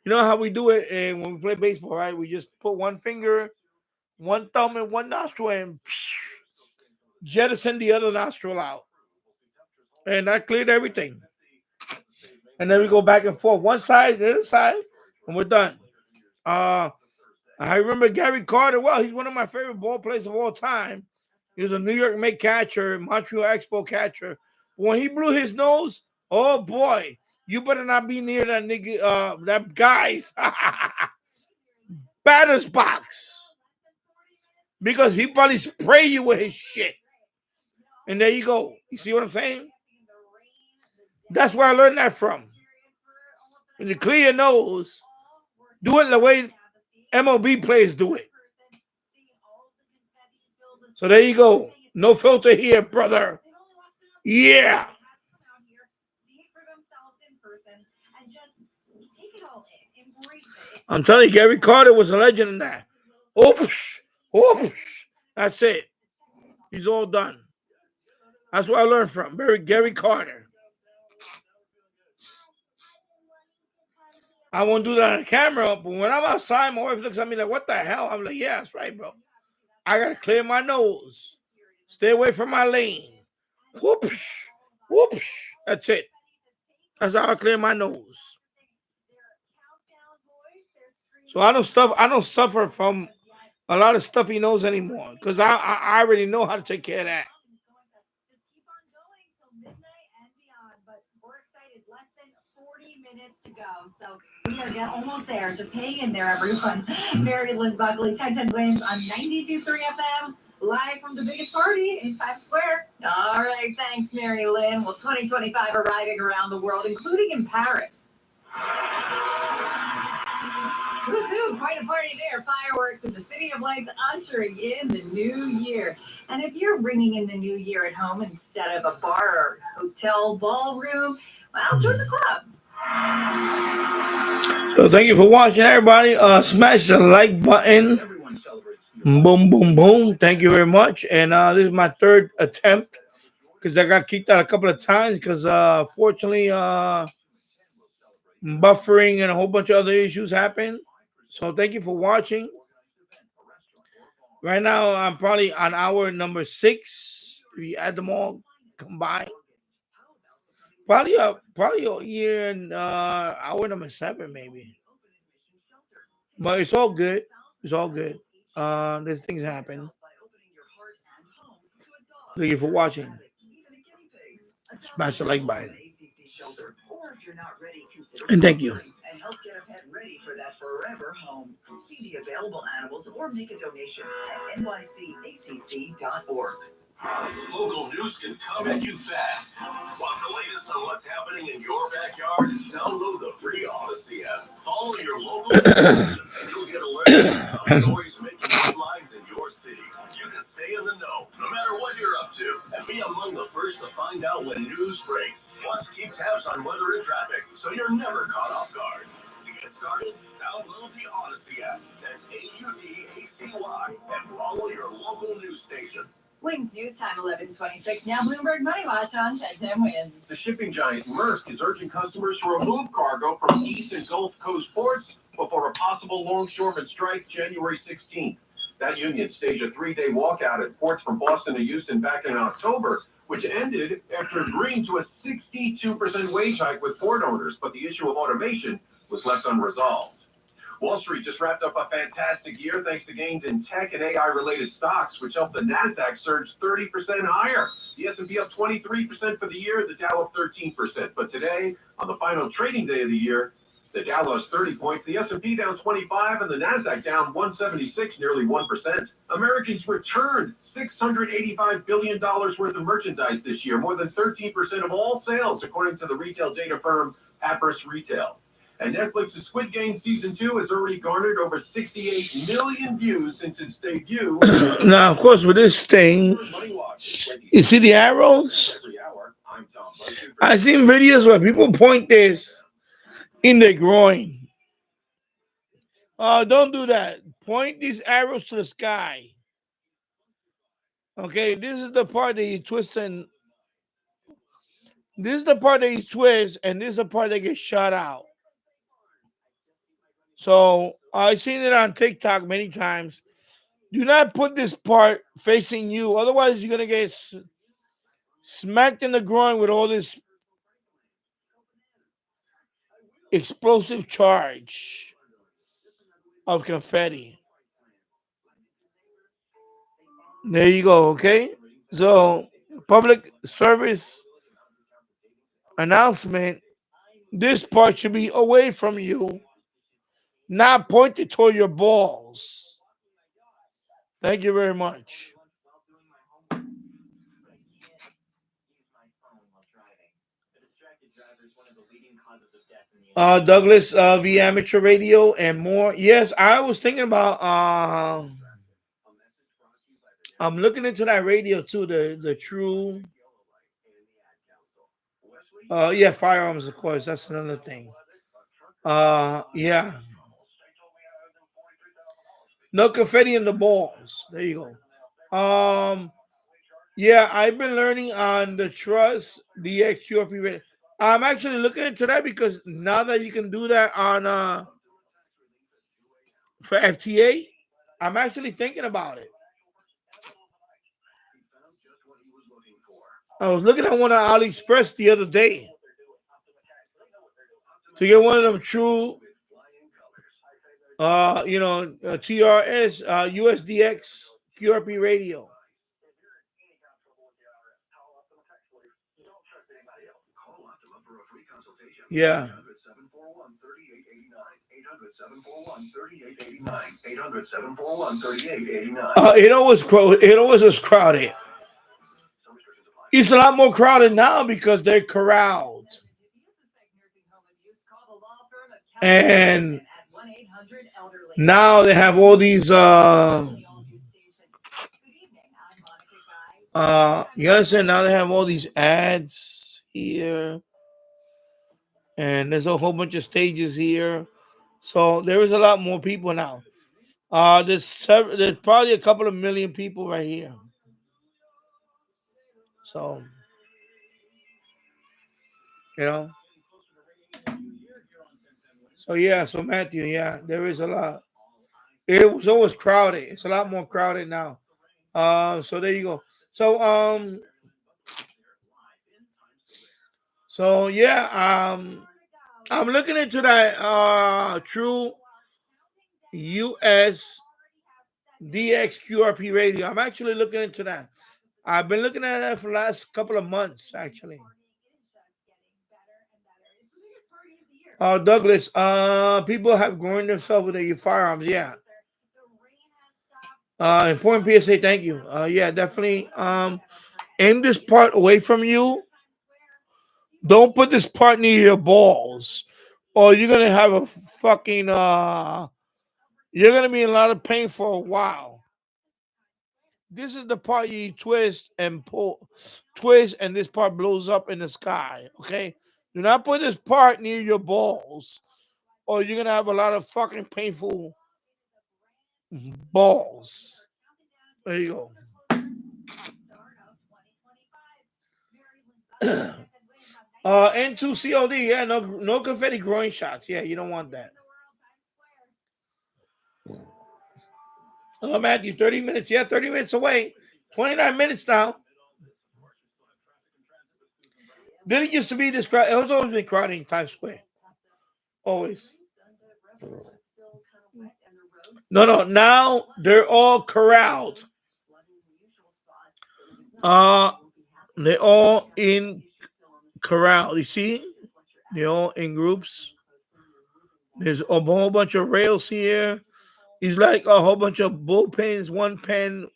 how we do it, and when we play baseball, right? We just put one finger, one thumb, in one nostril, and jettison the other nostril out, and that cleared everything. And then we go back and forth, one side, the other side, and we're done. I I remember Gary Carter. Well, he's one of my favorite ball players of all time. He was a New York Met catcher, Montreal Expo catcher. When he blew his nose, oh boy, you better not be near that nigga, that guy's batter's box, because he probably spray you with his shit. And there you go. You see what I'm saying? That's where I learned that from. When you clear your nose, do it the way MLB players do it. So there you go. No filter here, brother. Yeah. I'm telling you, Gary Carter was a legend in that. Oops. Oops. That's it. He's all done. That's what I learned from Gary Carter. I won't do that on camera, but when I'm outside, my wife looks at me like, what the hell? I'm like, yeah, that's right, bro. I got to clear my nose. Stay away from my lane. Whoops. Whoops. That's it. That's how I clear my nose. So I don't suffer from a lot of stuffy nose anymore, because I already know how to take care of that. Minutes to go, so we are almost there. Just hang in there, everyone. Mary Lynn Buckley, 1010 Wins on 92.3 FM, live from the biggest party in Times Square. All right, thanks, Mary Lynn. Well, 2025 arriving around the world, including in Paris. Woohoo! Quite a party there. Fireworks in the City of Lights ushering in the new year. And if you're bringing in the new year at home instead of a bar or hotel ballroom, well, join the club. So thank you for watching, everybody. Smash the like button. Boom, boom, boom. Thank you very much. And this is my third attempt, because I got kicked out a couple of times because fortunately buffering and a whole bunch of other issues happened. So thank you for watching. Right now I'm probably on hour number 6 if you add them all combined. Probably a year and hour number 7 maybe. But it's all good. It's all good. These things happen. Thank you for watching. Smash the like button. And thank you. And help get a pet ready for that forever home. See the available animals or make a donation at nycacc.org. Local news can come at you fast. Want the latest on what's happening in your backyard? Download the free Odyssey app. Follow your local news and you'll get alerts about stories making headlines in your city. You can stay in the know, no matter what you're up to, and be among the first to find out when news breaks. Plus, keep tabs on weather and traffic, so you're never caught off guard. To get started, download the Odyssey app. That's AUDACY, and follow your local news station. Wings News Time 11:26. Now Bloomberg Money Watch on 1010 Wins. The shipping giant Maersk is urging customers to remove cargo from East and Gulf Coast ports before a possible longshoreman strike January 16th. That union staged a 3-day walkout at ports from Boston to Houston back in October, which ended after agreeing to a 62% wage hike with port owners, but the issue of automation was left unresolved. Wall Street just wrapped up a fantastic year thanks to gains in tech and AI-related stocks, which helped the NASDAQ surge 30% higher. The S&P up 23% for the year, the Dow up 13%. But today, on the final trading day of the year, the Dow lost 30 points, the S&P down 25, and the NASDAQ down 176, nearly 1%. Americans returned $685 billion worth of merchandise this year, more than 13% of all sales, according to the retail data firm Appriss Retail. And Netflix's Squid Game Season 2 has already garnered over 68 million views since its debut. Now, of course, with this thing, you see the arrows? I've seen videos where people point this in their groin. Don't do that. Point these arrows to the sky. Okay, this is the part that you twist and this is the part that you twist, and this is the part that gets shot out. So I've seen it on TikTok many times. Do not put this part facing you, otherwise you're gonna get smacked in the groin with all this explosive charge of confetti. There you go. Okay. So, public service announcement. This part should be away from you, not pointed toward your balls. Thank you very much. Douglas v Amateur Radio and more. Yes, I was thinking about. I'm looking into that radio too. The true. Yeah, firearms, of course. That's another thing. Yeah. No confetti in the balls. There you go. Yeah, I've been learning on the Trust DXQRP radio. I'm actually looking into that because now that you can do that on for FTA, I'm actually thinking about it. I was looking at one on AliExpress the other day to get one of them true, TRS USDX QRP radio. Yeah. 800-741-3889. It always was crowded. It's a lot more crowded now because they're corralled. And now they have all these you understand, now they have all these ads here, and there's a whole bunch of stages here. So there is a lot more people now. There's probably a couple of million people right here. So, you know. So yeah, so Matthew, yeah, there is a lot. It was always crowded. It's a lot more crowded now. So there you go. So yeah, I'm looking into that true US DXQRP radio. I'm actually looking into that. I've been looking at that for the last couple of months, actually. Douglas, people have grown themselves with their firearms. Yeah. Important PSA. Thank you. Yeah, definitely. Aim this part away from you. Don't put this part near your balls, or you're gonna have a fucking. You're gonna be in a lot of pain for a while. This is the part you twist and pull, twist, and this part blows up in the sky. Okay, do not put this part near your balls, or you're gonna have a lot of fucking painful balls. There you go. N2COD, yeah, no confetti growing shots. Yeah, you don't want that. Matthew, 30 minutes. Yeah, 30 minutes away. 29 minutes now. Didn't used to be this crowd. It was always been crowded in Times Square. Always. No. Now they're all corralled. They're all in corral. You see? They're all in groups. There's a whole bunch of rails here. It's like a whole bunch of bullpens, one pen.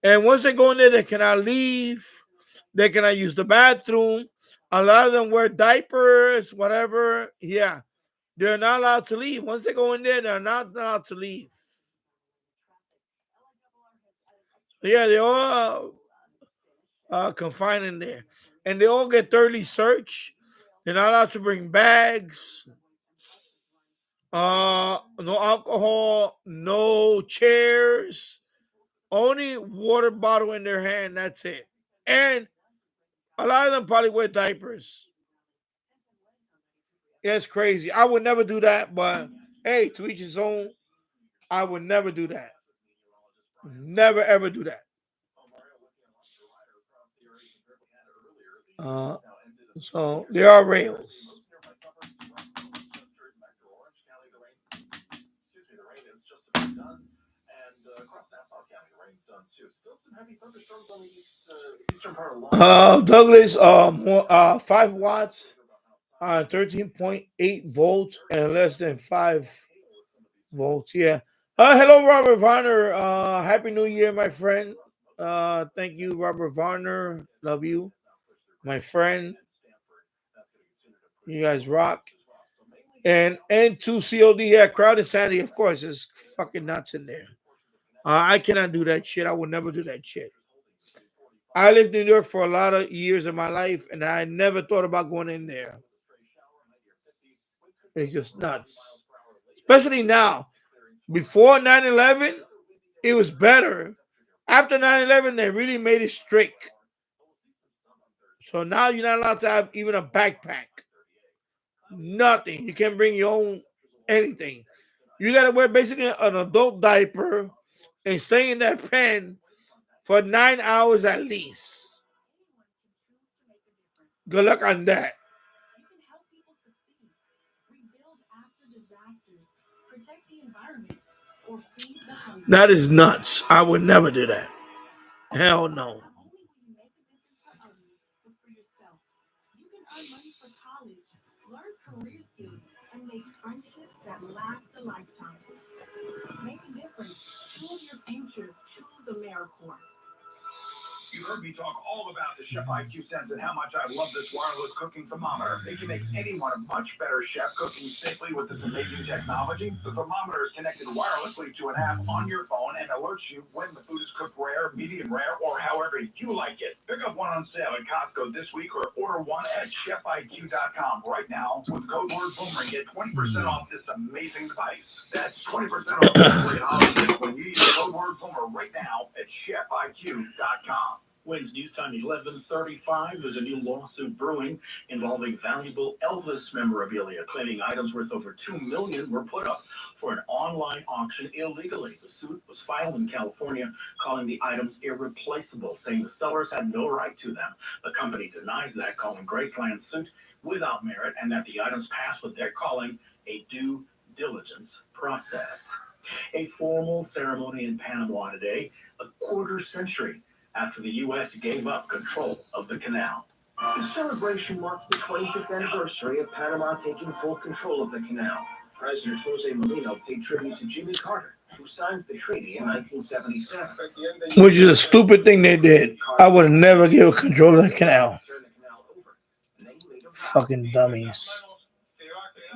And once they go in there, they cannot leave. They cannot use the bathroom. A lot of them wear diapers, whatever. Yeah. They're not allowed to leave. Once they go in there, they're not allowed to leave. Yeah, they all confined in there. And they all get thoroughly searched. They're not allowed to bring bags. No alcohol, no chairs. Only water bottle in their hand. That's it. And a lot of them probably wear diapers. Yeah, it's crazy. I would never do that, but hey, to each his own. I would never do that. Never ever do that. So there are rails. Douglas, 5 watts, 13.8 volts, and less than 5 volts. Yeah. Hello, Robert Varner. Happy New Year, my friend. Thank you, Robert Varner. Love you, my friend. You guys rock. And N2COD, yeah, crowd insanity, of course, is fucking nuts in there. I cannot do that shit. I would never do that shit. I lived in New York for a lot of years of my life, and I never thought about going in there. It's just nuts. Especially now. Before 9/11, it was better. After 9/11, they really made it strict. So now you're not allowed to have even a backpack. Nothing. You can't bring your own anything. You got to wear basically an adult diaper and stay in that pen for 9 hours at least. Good luck on that. That is nuts. I would never do that. Hell no. You heard me talk all about the Chef IQ Sense and how much I love this wireless cooking thermometer. It can make anyone a much better chef cooking safely with this amazing technology. The thermometer is connected wirelessly to an app on your phone and alerts you when the food is cooked rare, medium rare, or however you like it. Pick up one on sale at Costco this week or order one at chefiq.com right now. With code word Boomerang, get 20% off this amazing device. That's 20% off every holiday when you use code word Boomerang right now at chefiq.com. Wednesday news time 11:35. There's a new lawsuit brewing involving valuable Elvis memorabilia, claiming items worth over $2 million were put up for an online auction illegally. The suit was filed in California, calling the items irreplaceable, saying the sellers had no right to them. The company denies that, calling Great Plan's suit without merit, and that the items passed what they're calling a due diligence process. A formal ceremony in Panama today, a quarter century after the U.S. gave up control of the canal. The celebration marks the 25th anniversary of Panama taking full control of the canal. President Jose Molino paid tribute to Jimmy Carter, who signed the treaty in 1977. Which is a stupid thing they did. I would never give control of the canal. Fucking dummies. The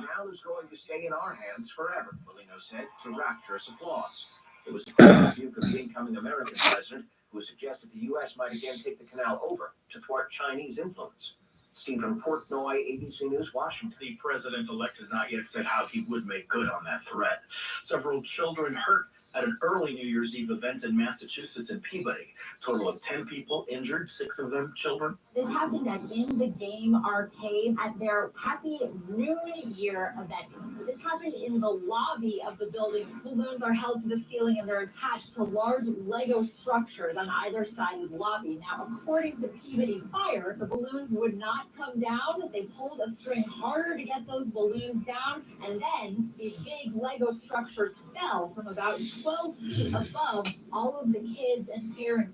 canal is going to stay in our hands forever, Molino said to rapturous applause. It was the first rebuke of the incoming American president, who suggested the U.S. might again take the canal over to thwart Chinese influence. Steve from Portnoy, ABC News, Washington. The president-elect has not yet said how he would make good on that threat. Several children hurt at an early New Year's Eve event in Massachusetts in Peabody. Total of 10 people injured, 6 of them children. This happened at In the Game Arcade at their Happy New Year event. This happened in the lobby of the building. Balloons are held to the ceiling and they're attached to large Lego structures on either side of the lobby. Now, according to Peabody Fire, the balloons would not come down. They pulled a string harder to get those balloons down, and then these big Lego structures fell from about 12 feet above all of the kids and parents.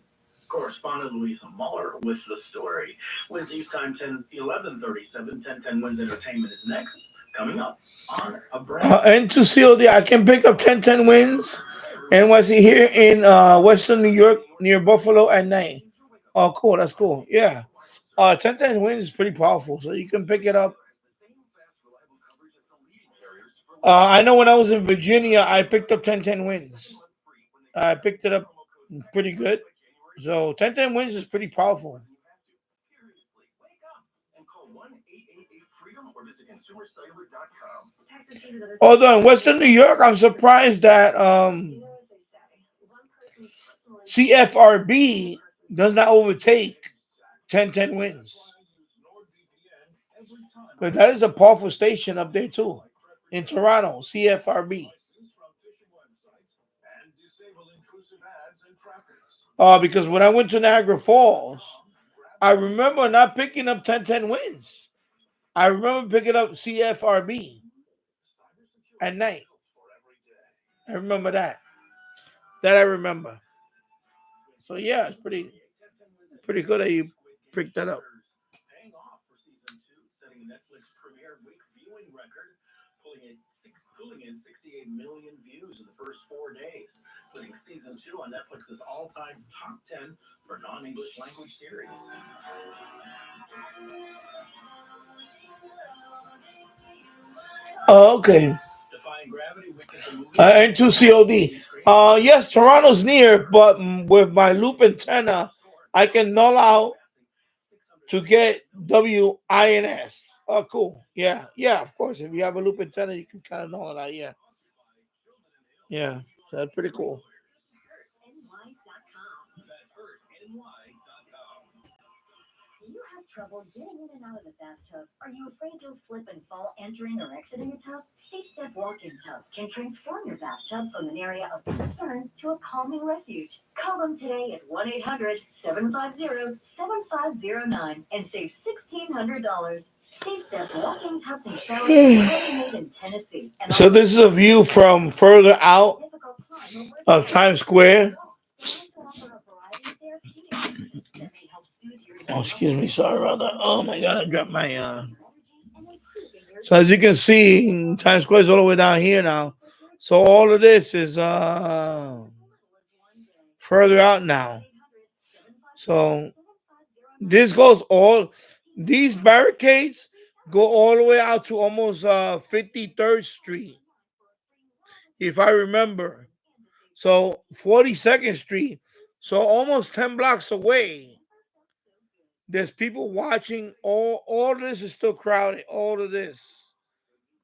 Correspondent Louisa Muller with the story. With News Time 11:37, 1010 Wins Entertainment is next. Coming up on a brand. N2COD, I can pick up 1010 Wins. NYC here in Western New York near Buffalo at night. Oh, cool. That's cool. Yeah. 1010 Wins is pretty powerful, so you can pick it up. I know when I was in Virginia, I picked up 1010 Wins. I picked it up pretty good. So 1010 Wins is pretty powerful. Although in Western New York, I'm surprised that CFRB does not overtake 1010 Wins. But that is a powerful station up there too. In Toronto, CFRB. Because when I went to Niagara Falls, I remember not picking up 1010 Wins. I remember picking up CFRB at night. I remember that. That I remember. So yeah, it's pretty good that you picked that up. Paying off for season two, setting a Netflix premiere week viewing record, pulling in 68 million views in the first 4 days, putting season two on Netflix's all-time top 10 for non-English language series. Okay. Defying Gravity, Wicked the movie. And 2COD. Yes, Toronto's near, but with my loop antenna, I can null out to get WINS. Oh, cool. Yeah, yeah, of course. If you have a loop antenna, you can kind of null it out. Yeah. Yeah, that's pretty cool. You have trouble getting in and out of the bathtub? Are you afraid you'll slip and fall entering or exiting a tub? Step walk-in tubs can transform your bathtub from an area of concern to a calming refuge. Call them today at 1-800-750-7509 and save $1,600. Step walk-in tubs and showers are made in Tennessee. So this is a view from further out of Times Square. Oh, excuse me. Sorry about that. Oh my God, I dropped my. So as you can see, Times Square is all the way down here now. So all of this is further out now. So this goes all. These barricades go all the way out to almost 53rd Street, if I remember. So 42nd Street. So almost 10 blocks away. There's people watching. All of this is still crowded. All of this.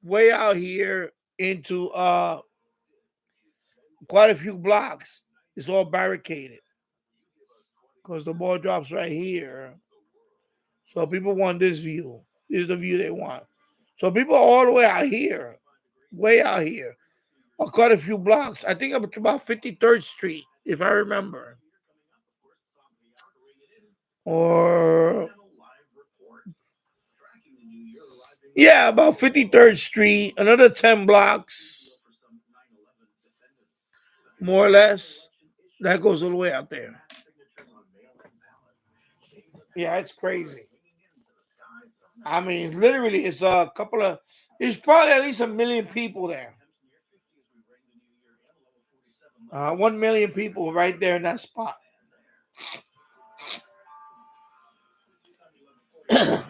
Way out here into quite a few blocks. It's all barricaded. Because the ball drops right here. So people want this view. This is the view they want. So people are all the way out here. Way out here. Or quite a few blocks. I think up to about 53rd Street, if I remember. Or yeah, about 53rd Street, another 10 blocks, more or less. That goes all the way out there. Yeah, it's crazy. I mean, literally, it's a couple of, it's probably at least 1 million people there. 1 million people right there in that spot. I'm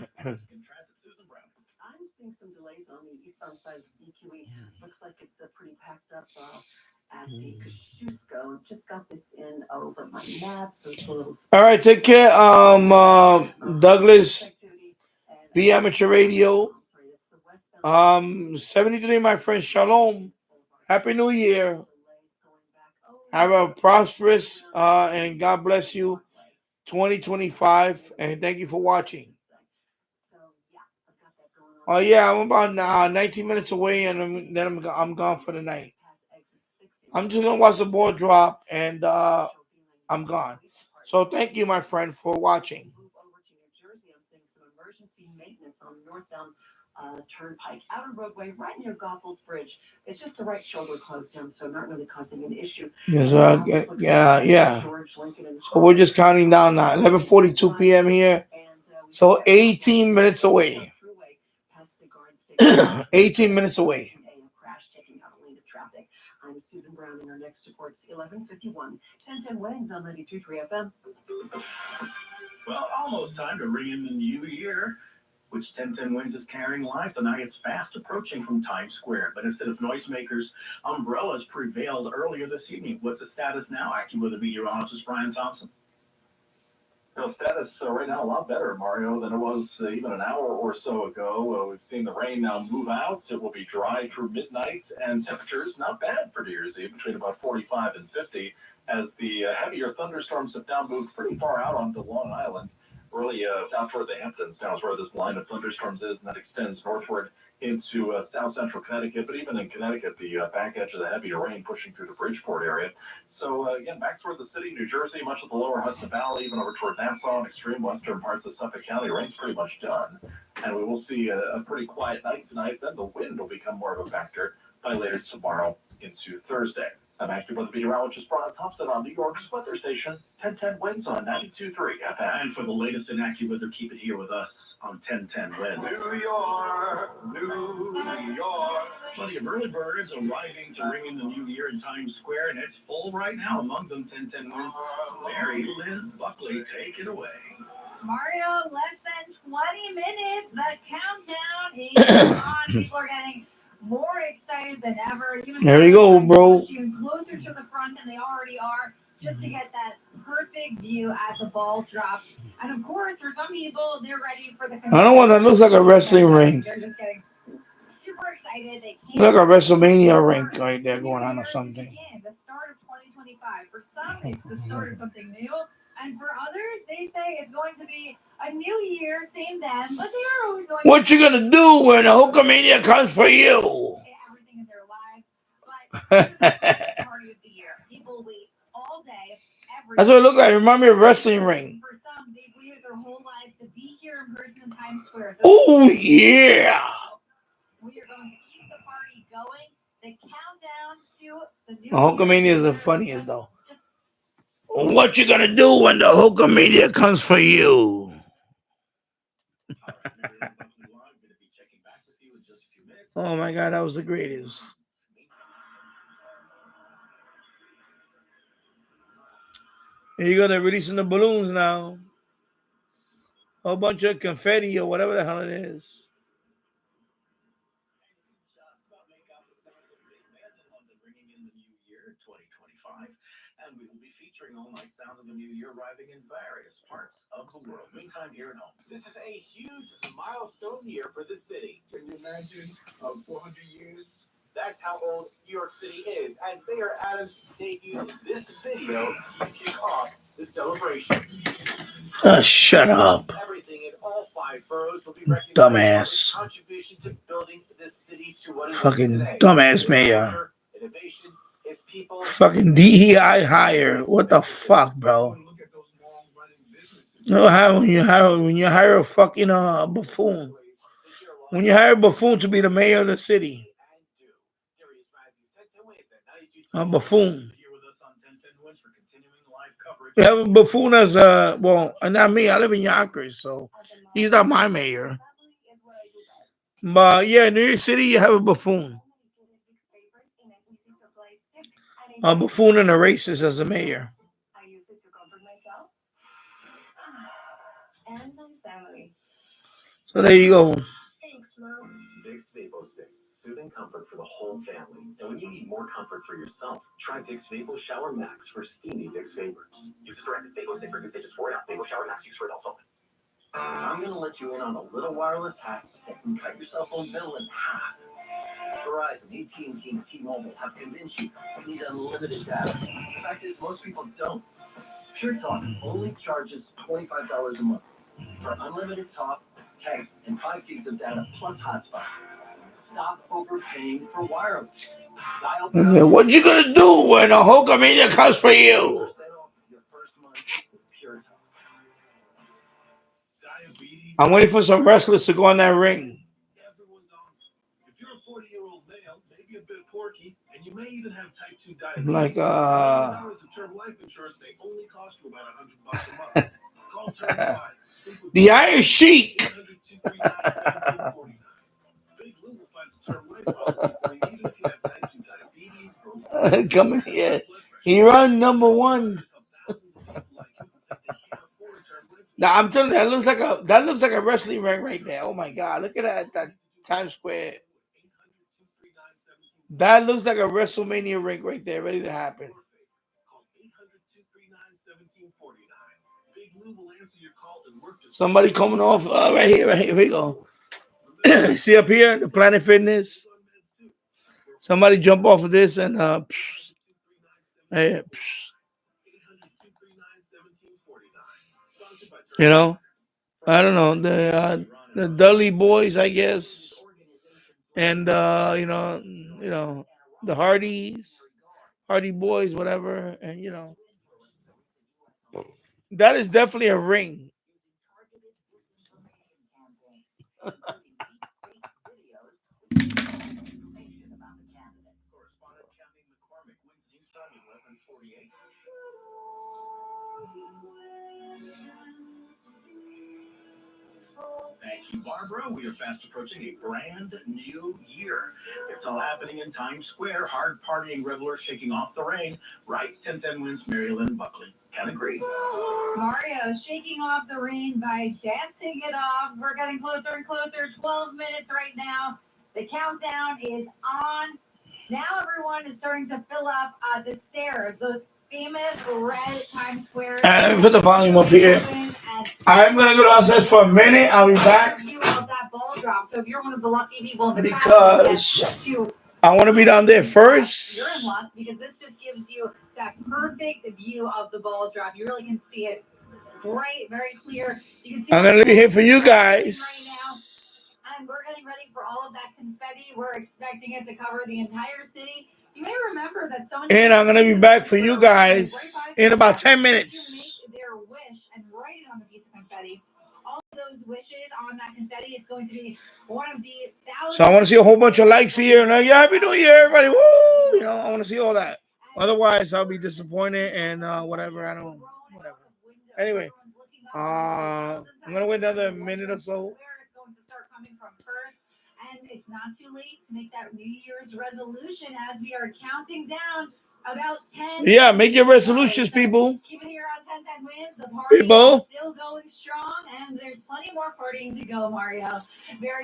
seeing some delays on the eastbound side of EQE. Looks like it's pretty packed up at the Kosciuszko. Just got this in over my map, so it's a little. All right, take care. Douglas, V Amateur Radio. 73, my friend. Shalom. Happy New Year. Have a prosperous and God bless you 2025. And thank you for watching. Oh yeah, I'm about 19 minutes away, and then I'm gone for the night. I'm just gonna watch the ball drop, and I'm gone. So thank you, my friend, for watching. Turnpike, outer roadway, right near Goethals Bridge. It's just the right shoulder closed down, so not really causing an issue. Yes, yeah. So we're just counting down now. 11:42 p.m. here. So 18 minutes away. 18 minutes away. I'm Susan Brown, and our next report's 11:51. 1010 Wings on 92.3 FM. Well, almost time to ring in the new year, which 1010 Wins is carrying live tonight. It's fast approaching from Times Square, but instead of noisemakers, umbrellas prevailed earlier this evening. What's the status now? Acting with the meteorologist Brian Thompson. Status right now a lot better, Mario, than it was even an hour or so ago. We've seen the rain now move out. It will be dry through midnight, and temperatures not bad for New Year's Eve, between about 45 and 50, as the heavier thunderstorms have now moved pretty far out onto Long Island, really down toward the Hamptons. Now is where this line of thunderstorms is, and that extends northward into south central Connecticut, but even in Connecticut, the back edge of the heavier rain pushing through the Bridgeport area. So again, back toward the city, New Jersey, much of the lower Hudson Valley, even over toward Nassau and extreme western parts of Suffolk County, rain's pretty much done. And we will see a pretty quiet night tonight. Then the wind will become more of a factor by later tomorrow into Thursday. I'm actually with meteorologist Brian Thompson on New York's weather station, 1010 winds on 92.3 FM. And for the latest in AccuWeather, keep it here with us on 1010 Winds. New York, New York. Plenty of early birds arriving to ring in the new year in Times Square, and it's full right now. Among them, 1010 Winds. Mary Lynn Buckley, take it away. Mario, less than 20 minutes. The countdown is on. People are getting more excited than ever. Even there you go, bro. Closer to the front than they already are, just to get that perfect view as the ball drops. And of course, for some people, they're ready for the. I don't want that. Looks like a wrestling ring. They're just getting super excited. They Like a WrestleMania ring right there going on or something. The start of 2025. For some, it's the start of something new. And for others, they say it's going to be a new year, same them, but they are always going what you gonna do when the Hulkamania comes for you? Everything in their lives. But party of the year. People wait all day. That's what it looked like. Remind me of a wrestling ring. For some, they've waited their whole lives to be here in person in Times Square. Oh, yeah. We are going to keep the party going. The countdown to the new Hulkamania is the funniest, though. What you gonna do when the Hulkamania comes for you? Oh my God, that was the greatest. Here you go, they're releasing the balloons now. A whole bunch of confetti or whatever the hell it is. And we will be featuring all night sound of the new year arriving in various parts of the world. Meantime, here at home. This is a huge milestone year for the city. Can you imagine 400 years? That's how old New York City is. And Mayor Adams debuted this video to kick off the celebration. Shut up. Everything in all 5 boroughs will be recognized Dumbass. for contribution to building this city to what it is Fucking today. dumbass mayor. Innovation is people. Fucking DEI hire. What the fuck, bro? You know how when you hire a fucking buffoon. When you hire a buffoon to be the mayor of the city. A buffoon. You have a buffoon as well, not me. I live in Yonkers, so he's not my mayor. But yeah, in New York City, you have a buffoon. A buffoon and a racist as a mayor. So there you go. Vicks Vapor Stick, soothing comfort for the whole family. And when you need more comfort for yourself, try Vicks Vapor Shower Max for steamy Vicks Vapors. Use directed Vapor Stick for new stages 4 out. Vapor Shower Max, use for adults only. I'm going to let you in on a little wireless hack that can cut your cell phone bill in half. Verizon, AT&T, and T-Mobile have convinced you need unlimited data. The fact is, most people don't. Pure Talk only charges $25 a month for unlimited talk, text, and 5 gigs of data plus hotspot. Stop overpaying for wireless. Okay, what you gonna do when a Hulkamania comes for you? I'm waiting for some wrestlers to go on that ring. If you're a 40-year-old male, maybe a bit quirky, and you may even have type 2 diabetes. Like $1,000 of term life insurance may only cost you about $100 a month. Call Term Life. the Iron Sheik. Big Lou will find a term life policy for you, even if you have type 2 diabetes. Coming here. He run number 1. Now I'm telling you, that looks like a wrestling ring right there. Oh my God, look at that Times Square. That looks like a WrestleMania ring right there, ready to happen. Somebody coming off right here. Here we go. See up here, the Planet Fitness. Somebody jump off of this and you know, I don't know, the Dudley Boys, I guess, and you know the Hardy Boys, whatever, and you know that is definitely a ring. 11:48. Thank you, Barbara. We are fast approaching a brand new year. It's all happening in Times Square. Hard partying revelers shaking off the rain. Right? 10-10 wins Mary Lynn Buckley. Can agree. Mario shaking off the rain by dancing it off. We're getting closer and closer. 12 minutes right now. The countdown is on. Now everyone is starting to fill up the stairs. Those famous red Times Square. And put the volume up here. I'm gonna go downstairs for a minute. I'll be back. So if you're one of the lucky people in the Because I want to be down there first. You're in luck because this just gives you that perfect view of the ball drop. You really can see it bright, very clear. You can see I'm gonna be here for you guys. Right now. And we're getting ready for all of that confetti. We're expecting it to cover the entire city. You may remember that and I'm gonna be back for you guys in about 10 minutes. Make their wish and write it on the piece of confetti. All of those wishes on that confetti is going to be one of the thousands. So I want to see a whole bunch of likes here. And yeah, Happy New Year, everybody! Woo! You know, I want to see all that. Otherwise, I'll be disappointed and whatever. I don't. Whatever. Anyway, I'm gonna wait another minute or so. And it's not too late to make that New Year's resolution as we are counting down about 10. Yeah, make your resolutions, people. Keep it here on 10-10 wins. The party is still going strong, and there's plenty more partying to go, Mario.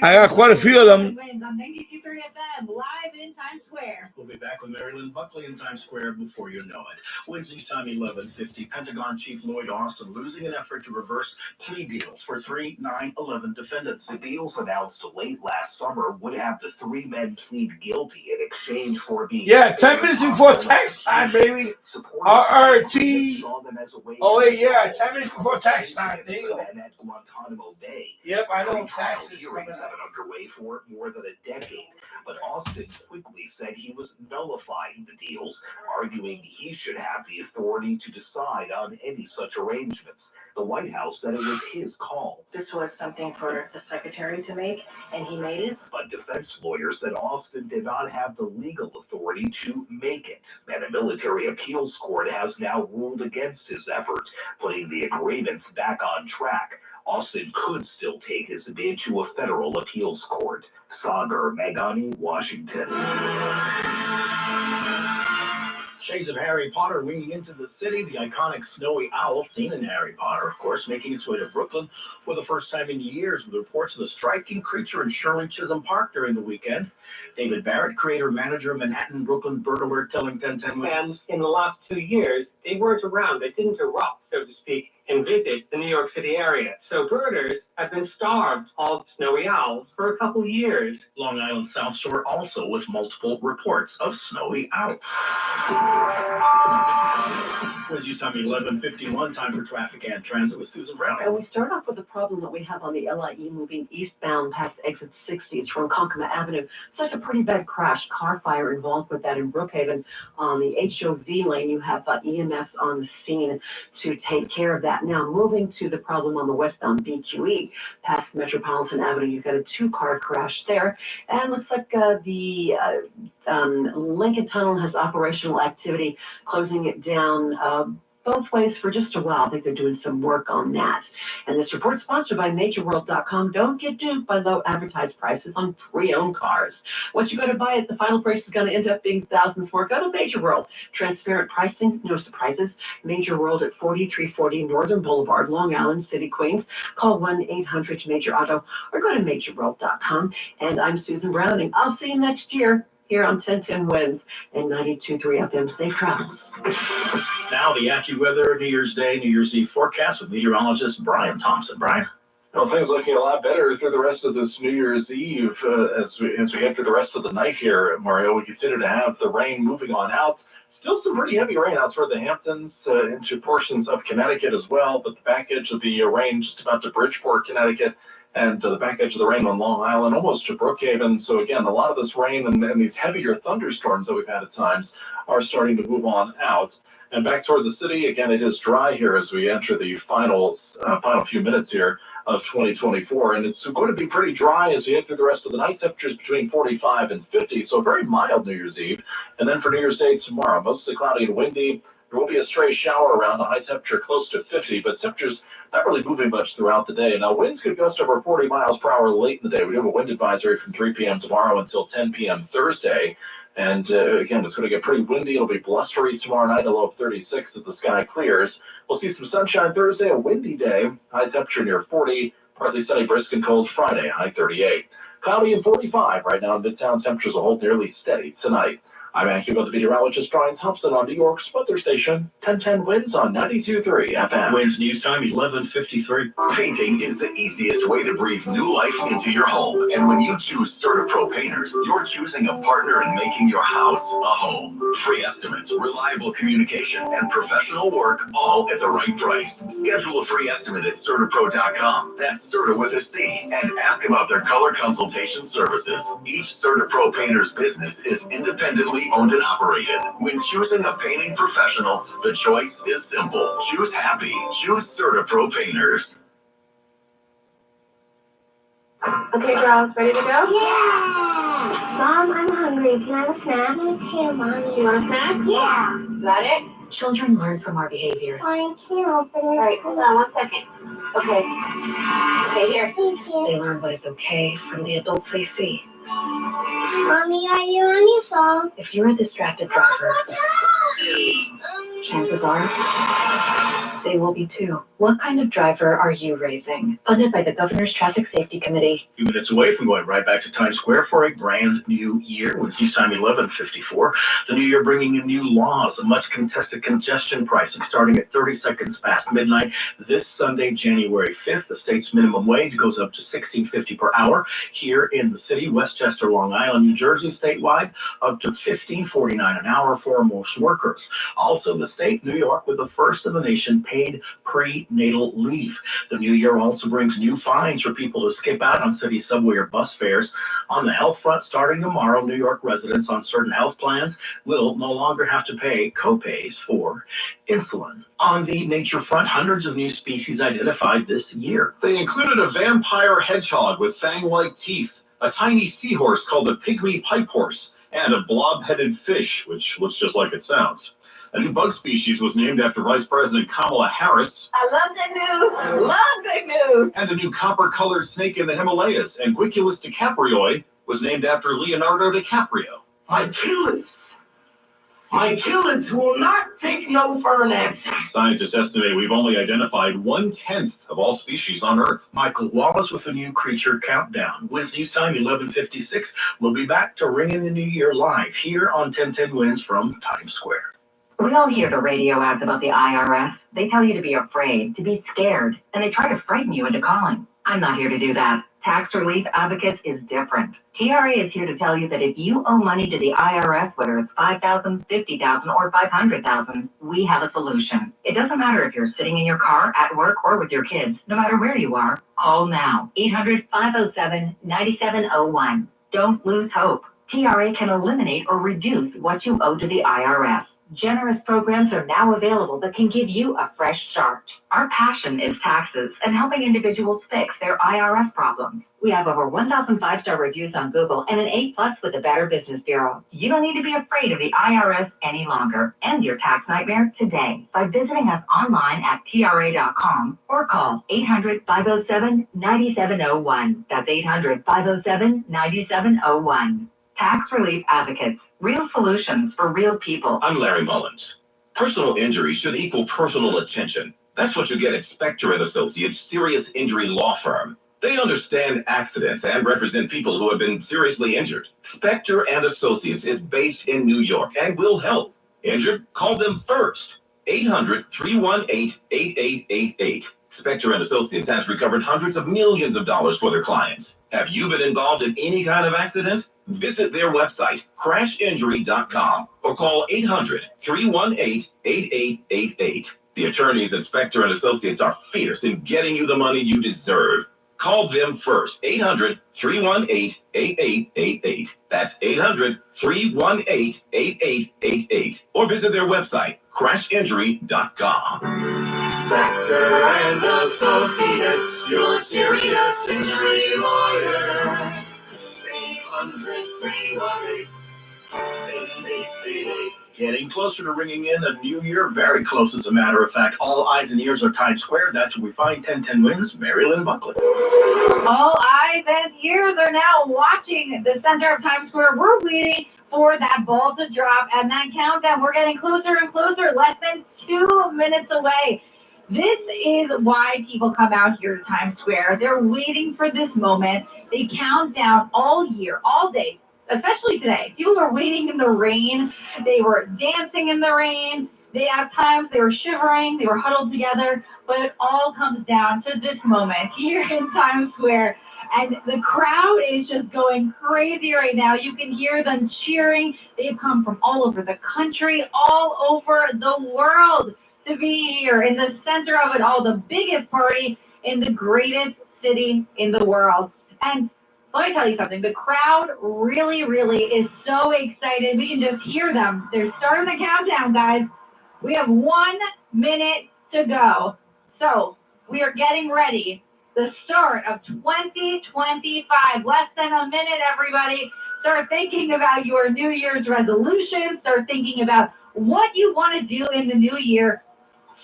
I got quite a few of them. Wins on 92.3 FM, live in Times Square. We'll be back with Mary Lynn Buckley in Times Square before you know it. Wednesday time, 11:50. Pentagon Chief Lloyd Austin losing an effort to reverse plea deals for 3 9/11 defendants. The deals announced late last summer would have the 3 men plead guilty in exchange for being 10 minutes before tax time, baby. RRT. Oh wait, 10 minutes before tax time. There you go. At Guantanamo Bay. Yep, I know taxes coming up. Have been underway for more than a decade, but Austin quickly said he was nullifying the deals, arguing he should have the authority to decide on any such arrangements. The White House said it was his call. This was something for the secretary to make, and he made it. But defense lawyers said Austin did not have the legal authority to make it. And a military appeals court has now ruled against his efforts, putting the agreements back on track. Austin could still take his bid to a federal appeals court. Sagar Meghani, Washington. Shades of Harry Potter winging into the city. The iconic snowy owl, seen in Harry Potter, of course, making its way to Brooklyn for the first time in years, with reports of the striking creature in Sherman Chisholm Park during the weekend. David Barrett, creator, manager, Manhattan, Brooklyn Bird Alert, telling 1010 And in the last 2 years, they weren't around. They didn't erupt, so to speak, and visit the New York City area. So birders have been starved of snowy owls for a couple years. Long Island South Shore also with multiple reports of snowy owls. Wednesday time 11:51, time for traffic and transit with Susan Brown. And we start off with the problem that we have on the LIE moving eastbound past exit 60. It's from Konkoma Avenue. Such a pretty bad crash, car fire involved with that in Brookhaven. On the HOV lane, you have EMS on the scene to take care of that. Now, moving to the problem on the westbound BQE, past Metropolitan Avenue, you've got a 2-car crash there. And looks like the Lincoln Tunnel has operational activity, closing it down both ways for just a while. I think they're doing some work on that. And this report sponsored by MajorWorld.com. Don't get duped by low advertised prices on pre-owned cars. Once you go to buy it, the final price is going to end up being thousands more. Go to Major World. Transparent pricing, no surprises. Major World at 4340 Northern Boulevard, Long Island City, Queens. Call 1-800-MAJOR-AUTO or go to MajorWorld.com. And I'm Susan Browning. I'll see you next year here on 1010 Wins and 92.3 FM. Safe travels. Now the AccuWeather New Year's Day, New Year's Eve forecast with meteorologist Brian Thompson. Brian? Well, things looking a lot better through the rest of this New Year's Eve as we head through the rest of the night here, Mario. We continue to have the rain moving on out. Still some pretty heavy rain out toward the Hamptons, into portions of Connecticut as well, but the back edge of the rain just about to Bridgeport, Connecticut, and the back edge of the rain on Long Island, almost to Brookhaven. So again, a lot of this rain and these heavier thunderstorms that we've had at times are starting to move on out. And back toward the city, again, it is dry here as we enter the final few minutes here of 2024. And it's going to be pretty dry as we enter the rest of the night. Temperatures between 45 and 50, so very mild New Year's Eve. And then for New Year's Day tomorrow, mostly cloudy and windy. There will be a stray shower around, the high temperature close to 50, but temperatures not really moving much throughout the day. Now, winds could gust over 40 miles per hour late in the day. We have a wind advisory from 3 p.m. tomorrow until 10 p.m. Thursday. And again, it's going to get pretty windy. It'll be blustery tomorrow night, a low of 36 as the sky clears. We'll see some sunshine Thursday, a windy day, high temperature near 40, partly sunny, brisk and cold Friday, high 38. Cloudy and 45 right now in Midtown. Temperatures will hold nearly steady tonight. I'm AccuWeather meteorologist Brian Thompson on New York's weather station, 1010 Winds on 92.3 FM. Winds news time 11:53. Painting is the easiest way to breathe new life into your home. And when you choose CertaPro Painters, you're choosing a partner in making your house a home. Free estimates, reliable communication, and professional work all at the right price. Schedule a free estimate at CertaPro.com. That's Certa with a C. And ask about their color consultation services. Each CertaPro Painters business is independently owned and operated. When choosing a painting professional, the choice is simple. Choose happy. Choose CertaPro Painters. Okay, girls, ready to go? Yeah! Mom, I'm hungry. Can I have a snack? Me too, Mommy. You want a snack? Yeah! Is that it? Children learn from our behavior. I can't open it. All right, hold on 1 second. Okay. Okay, here. Thank you. They learn what is okay from the adults they see. Mommy, are you on your phone? If you're a distracted driver, chances are they will be too. What kind of driver are you raising? Funded by the Governor's Traffic Safety Committee. A few minutes away from going right back to Times Square for a brand new year with East Time 11:54. The new year bringing in new laws, a much contested congestion pricing starting at 30 seconds past midnight this Sunday, January 5th. The state's minimum wage goes up to $16.50 per hour here in the city, Westchester, Long Island, New Jersey, statewide, up to $15.49 an hour for most workers. Also, the state, New York, with the first in the nation paid prenatal leave. The new year also brings new fines for people who skip out on city subway or bus fares. On the health front, starting tomorrow, New York residents on certain health plans will no longer have to pay co-pays for insulin. On the nature front, hundreds of new species identified this year. They included a vampire hedgehog with fang-like teeth, a tiny seahorse called a pygmy pipe horse, and a blob-headed fish, which looks just like it sounds. A new bug species was named after Vice President Kamala Harris. I love that news. I love that news. And a new copper-colored snake in the Himalayas, Anguiculus dicaprioi, was named after Leonardo DiCaprio. My killers will not take no for an answer. Scientists estimate we've only identified 1/10 of all species on Earth. Michael Wallace with a new creature countdown. With News Time 11:56, we'll be back to ring in the new year live here on 1010 Winds from Times Square. We all hear the radio ads about the IRS. They tell you to be afraid, to be scared, and they try to frighten you into calling. I'm not here to do that. Tax Relief Advocates is different. TRA is here to tell you that if you owe money to the IRS, whether it's $5,000, $50,000, or $500,000, we have a solution. It doesn't matter if you're sitting in your car, at work, or with your kids. No matter where you are, call now. 800-507-9701. Don't lose hope. TRA can eliminate or reduce what you owe to the IRS. Generous programs are now available that can give you a fresh start. Our passion is taxes and helping individuals fix their IRS problems. We have over 1,000 five-star reviews on Google and an A+ with the Better Business Bureau. You don't need to be afraid of the IRS any longer. End your tax nightmare today by visiting us online at TRA.com or call 800-507-9701. That's 800-507-9701. Tax Relief Advocates. Real solutions for real people. I'm Larry Mullins. Personal injury should equal personal attention. That's what you get at Spector & Associates Serious Injury Law Firm. They understand accidents and represent people who have been seriously injured. Spector & Associates is based in New York and will help. Injured? Call them first. 800-318-8888. Spector & Associates has recovered hundreds of millions of dollars for their clients. Have you been involved in any kind of accident? Visit their website, crashinjury.com, or call 800-318-8888. The attorneys at Spector & Associates are fierce in getting you the money you deserve. Call them first. 800-318-8888. That's 800-318-8888. Or visit their website, crashinjury.com. Baxter and Associates, your serious injury lawyer. 800-318-8888. Getting closer to ringing in a new year, very close as a matter of fact. All eyes and ears are tied square. That's where we find 1010 wins, Marilyn Buckley. All eyes and ears are now watching the center of Times Square. We're waiting for that ball to drop and that countdown. We're getting closer and closer, less than 2 minutes away. This is why people come out here to Times Square. They're waiting for this moment. They count down all year, all day, especially today. People were waiting in the rain. They were dancing in the rain. They at times they were shivering. They were huddled together. But it all comes down to this moment here in Times Square. And the crowd is just going crazy right now. You can hear them cheering. They've come from all over the country, all over the world to be here in the center of it all, the biggest party in the greatest city in the world. And let me tell you something, the crowd really, really is so excited. We can just hear them. They're starting the countdown, guys. We have 1 minute to go. So we are getting ready. The start of 2025. Less than a minute, everybody. Start thinking about your New Year's resolutions. Start thinking about what you want to do in the new year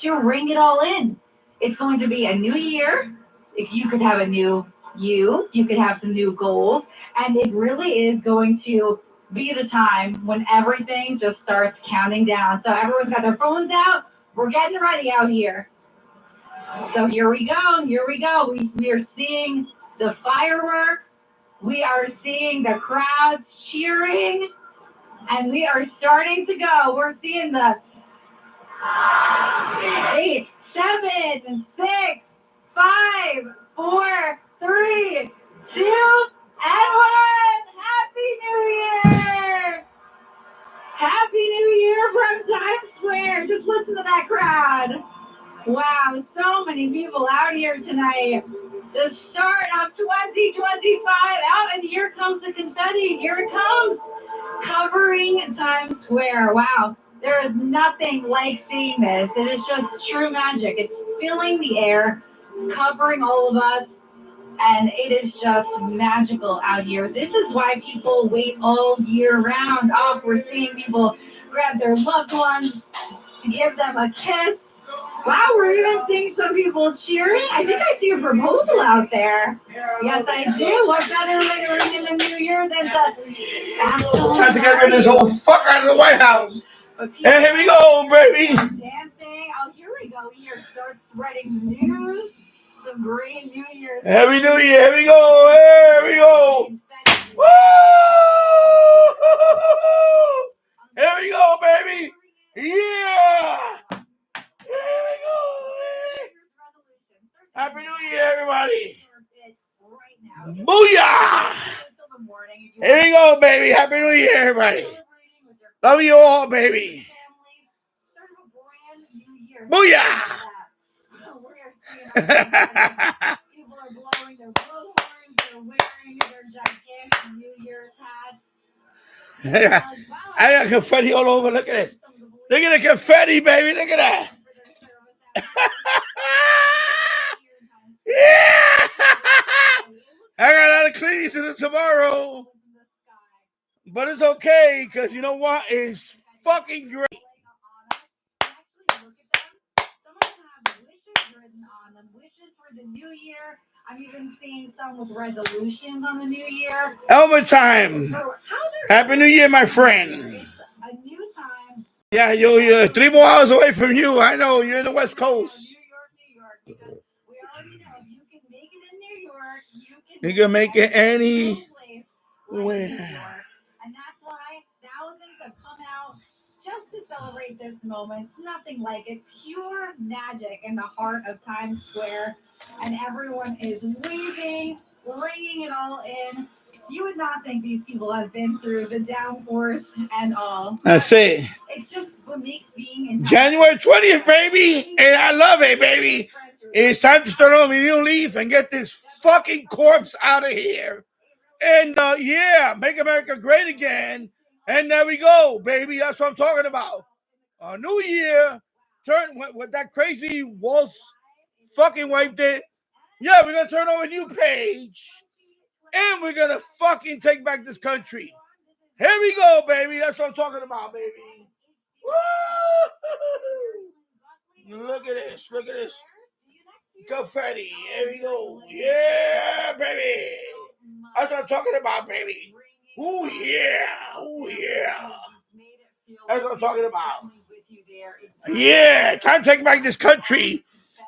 to ring it all in. It's going to be a new year. If you could have a new you could have some new goals. And it really is going to be the time when everything just starts counting down. So everyone's got their phones out. We're getting ready out here. So here we go. We are seeing the fireworks. We are seeing the crowds cheering. And we are starting to go. We're seeing the 8, 7, 6, 5, 4, 3, 2, and 1. Happy New Year! Happy New Year from Times Square. Just listen to that crowd. Wow, so many people out here tonight. The start of 2025 out, and here comes the confetti. Here it comes. Covering Times Square. Wow, there is nothing like seeing this. It is just true magic. It's filling the air, covering all of us, and it is just magical out here. This is why people wait all year round. Oh, we're seeing people grab their loved ones, give them a kiss. Wow, we're even seeing some people cheering. I think I see a proposal out there. Yes, I do. What better way to ring in the new year than the time to get rid of this whole fucker out of the White House. And here we go, baby. Dancing. Oh, here we go. We are start spreading news. Some great New Year's. Happy New Year. Here we go. Here we go. Woo! Here we go, baby. Yeah. Here we go. Happy New Year, everybody. Booyah. Here we go, baby. Happy New Year, everybody. Love you all, baby. Booyah. People are blowing their blowhorns. They're wearing their gigantic New Year's hats. I got confetti all over. Look at this. Look at the confetti, baby. Look at that. Yeah. I got a lot of cleaning to do tomorrow. But it's okay, because you know what? It's fucking great. Wishes for the new year. I'm even seeing some with resolutions on the new year. Elmer time. Happy New Year, my friend. A new time. Yeah, you're 3 more hours away from you. I know you're in the West Coast. New York. Because we already know if you can make it in New York, You can make it anywhere. And that's why thousands have come out just to celebrate this moment. Nothing like it. Pure magic in the heart of Times Square. And everyone is waving, ringing it all in. You would not think these people have been through the downforce and all. That's it. It's just what makes being in January 20th, baby. And I love it, baby. It's time to start on a new leaf and get this fucking corpse out of here. And yeah, make America great again. And there we go, baby. That's what I'm talking about. A new year, turn what that crazy Walt's fucking wife did. Yeah, we're gonna turn over a new page, and we're gonna fucking take back this country. Here we go, baby. That's what I'm talking about, baby. Woo! Look at this. Look at this. Confetti. Here we go. Yeah, baby. That's what I'm talking about, baby. Ooh, yeah. Ooh, yeah. That's what I'm talking about. Yeah, time to take back this country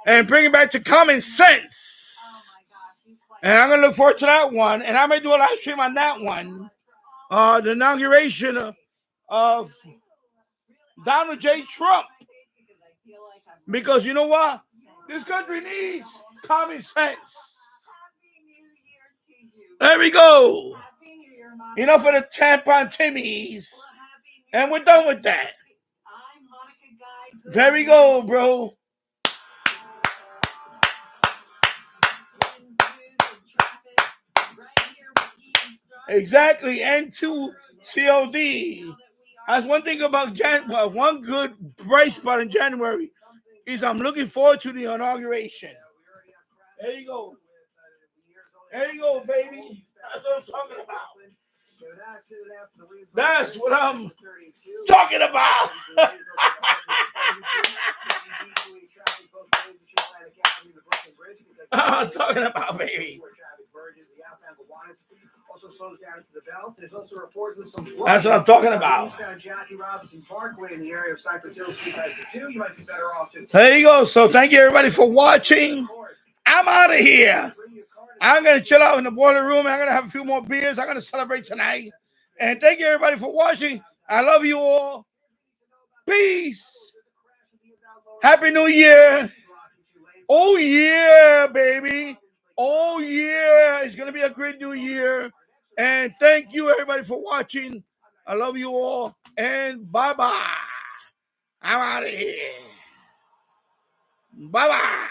and bring it back to common sense. And I'm going to look forward to that one. And I may do a live stream on that one. The inauguration of Donald J. Trump. Because you know what? This country needs common sense. There we go. Enough of the tampon Timmies. And we're done with that. There we go, bro. Exactly. N2 COD. That's one thing about one good bright spot in January is I'm looking forward to the inauguration. There you go. There you go, baby. That's what I'm talking about. That's what I'm talking about. I'm talking about, baby. That's what I'm talking about. There you go. So thank you everybody for watching. I'm out of here. I'm going to chill out in the boiler room. I'm going to have a few more beers. I'm going to celebrate tonight. And thank you everybody for watching. I love you all. Peace. Happy New Year. Oh, yeah, baby. Oh, yeah. It's going to be a great new year. And thank you, everybody, for watching. I love you all. And bye-bye. I'm out of here. Bye-bye.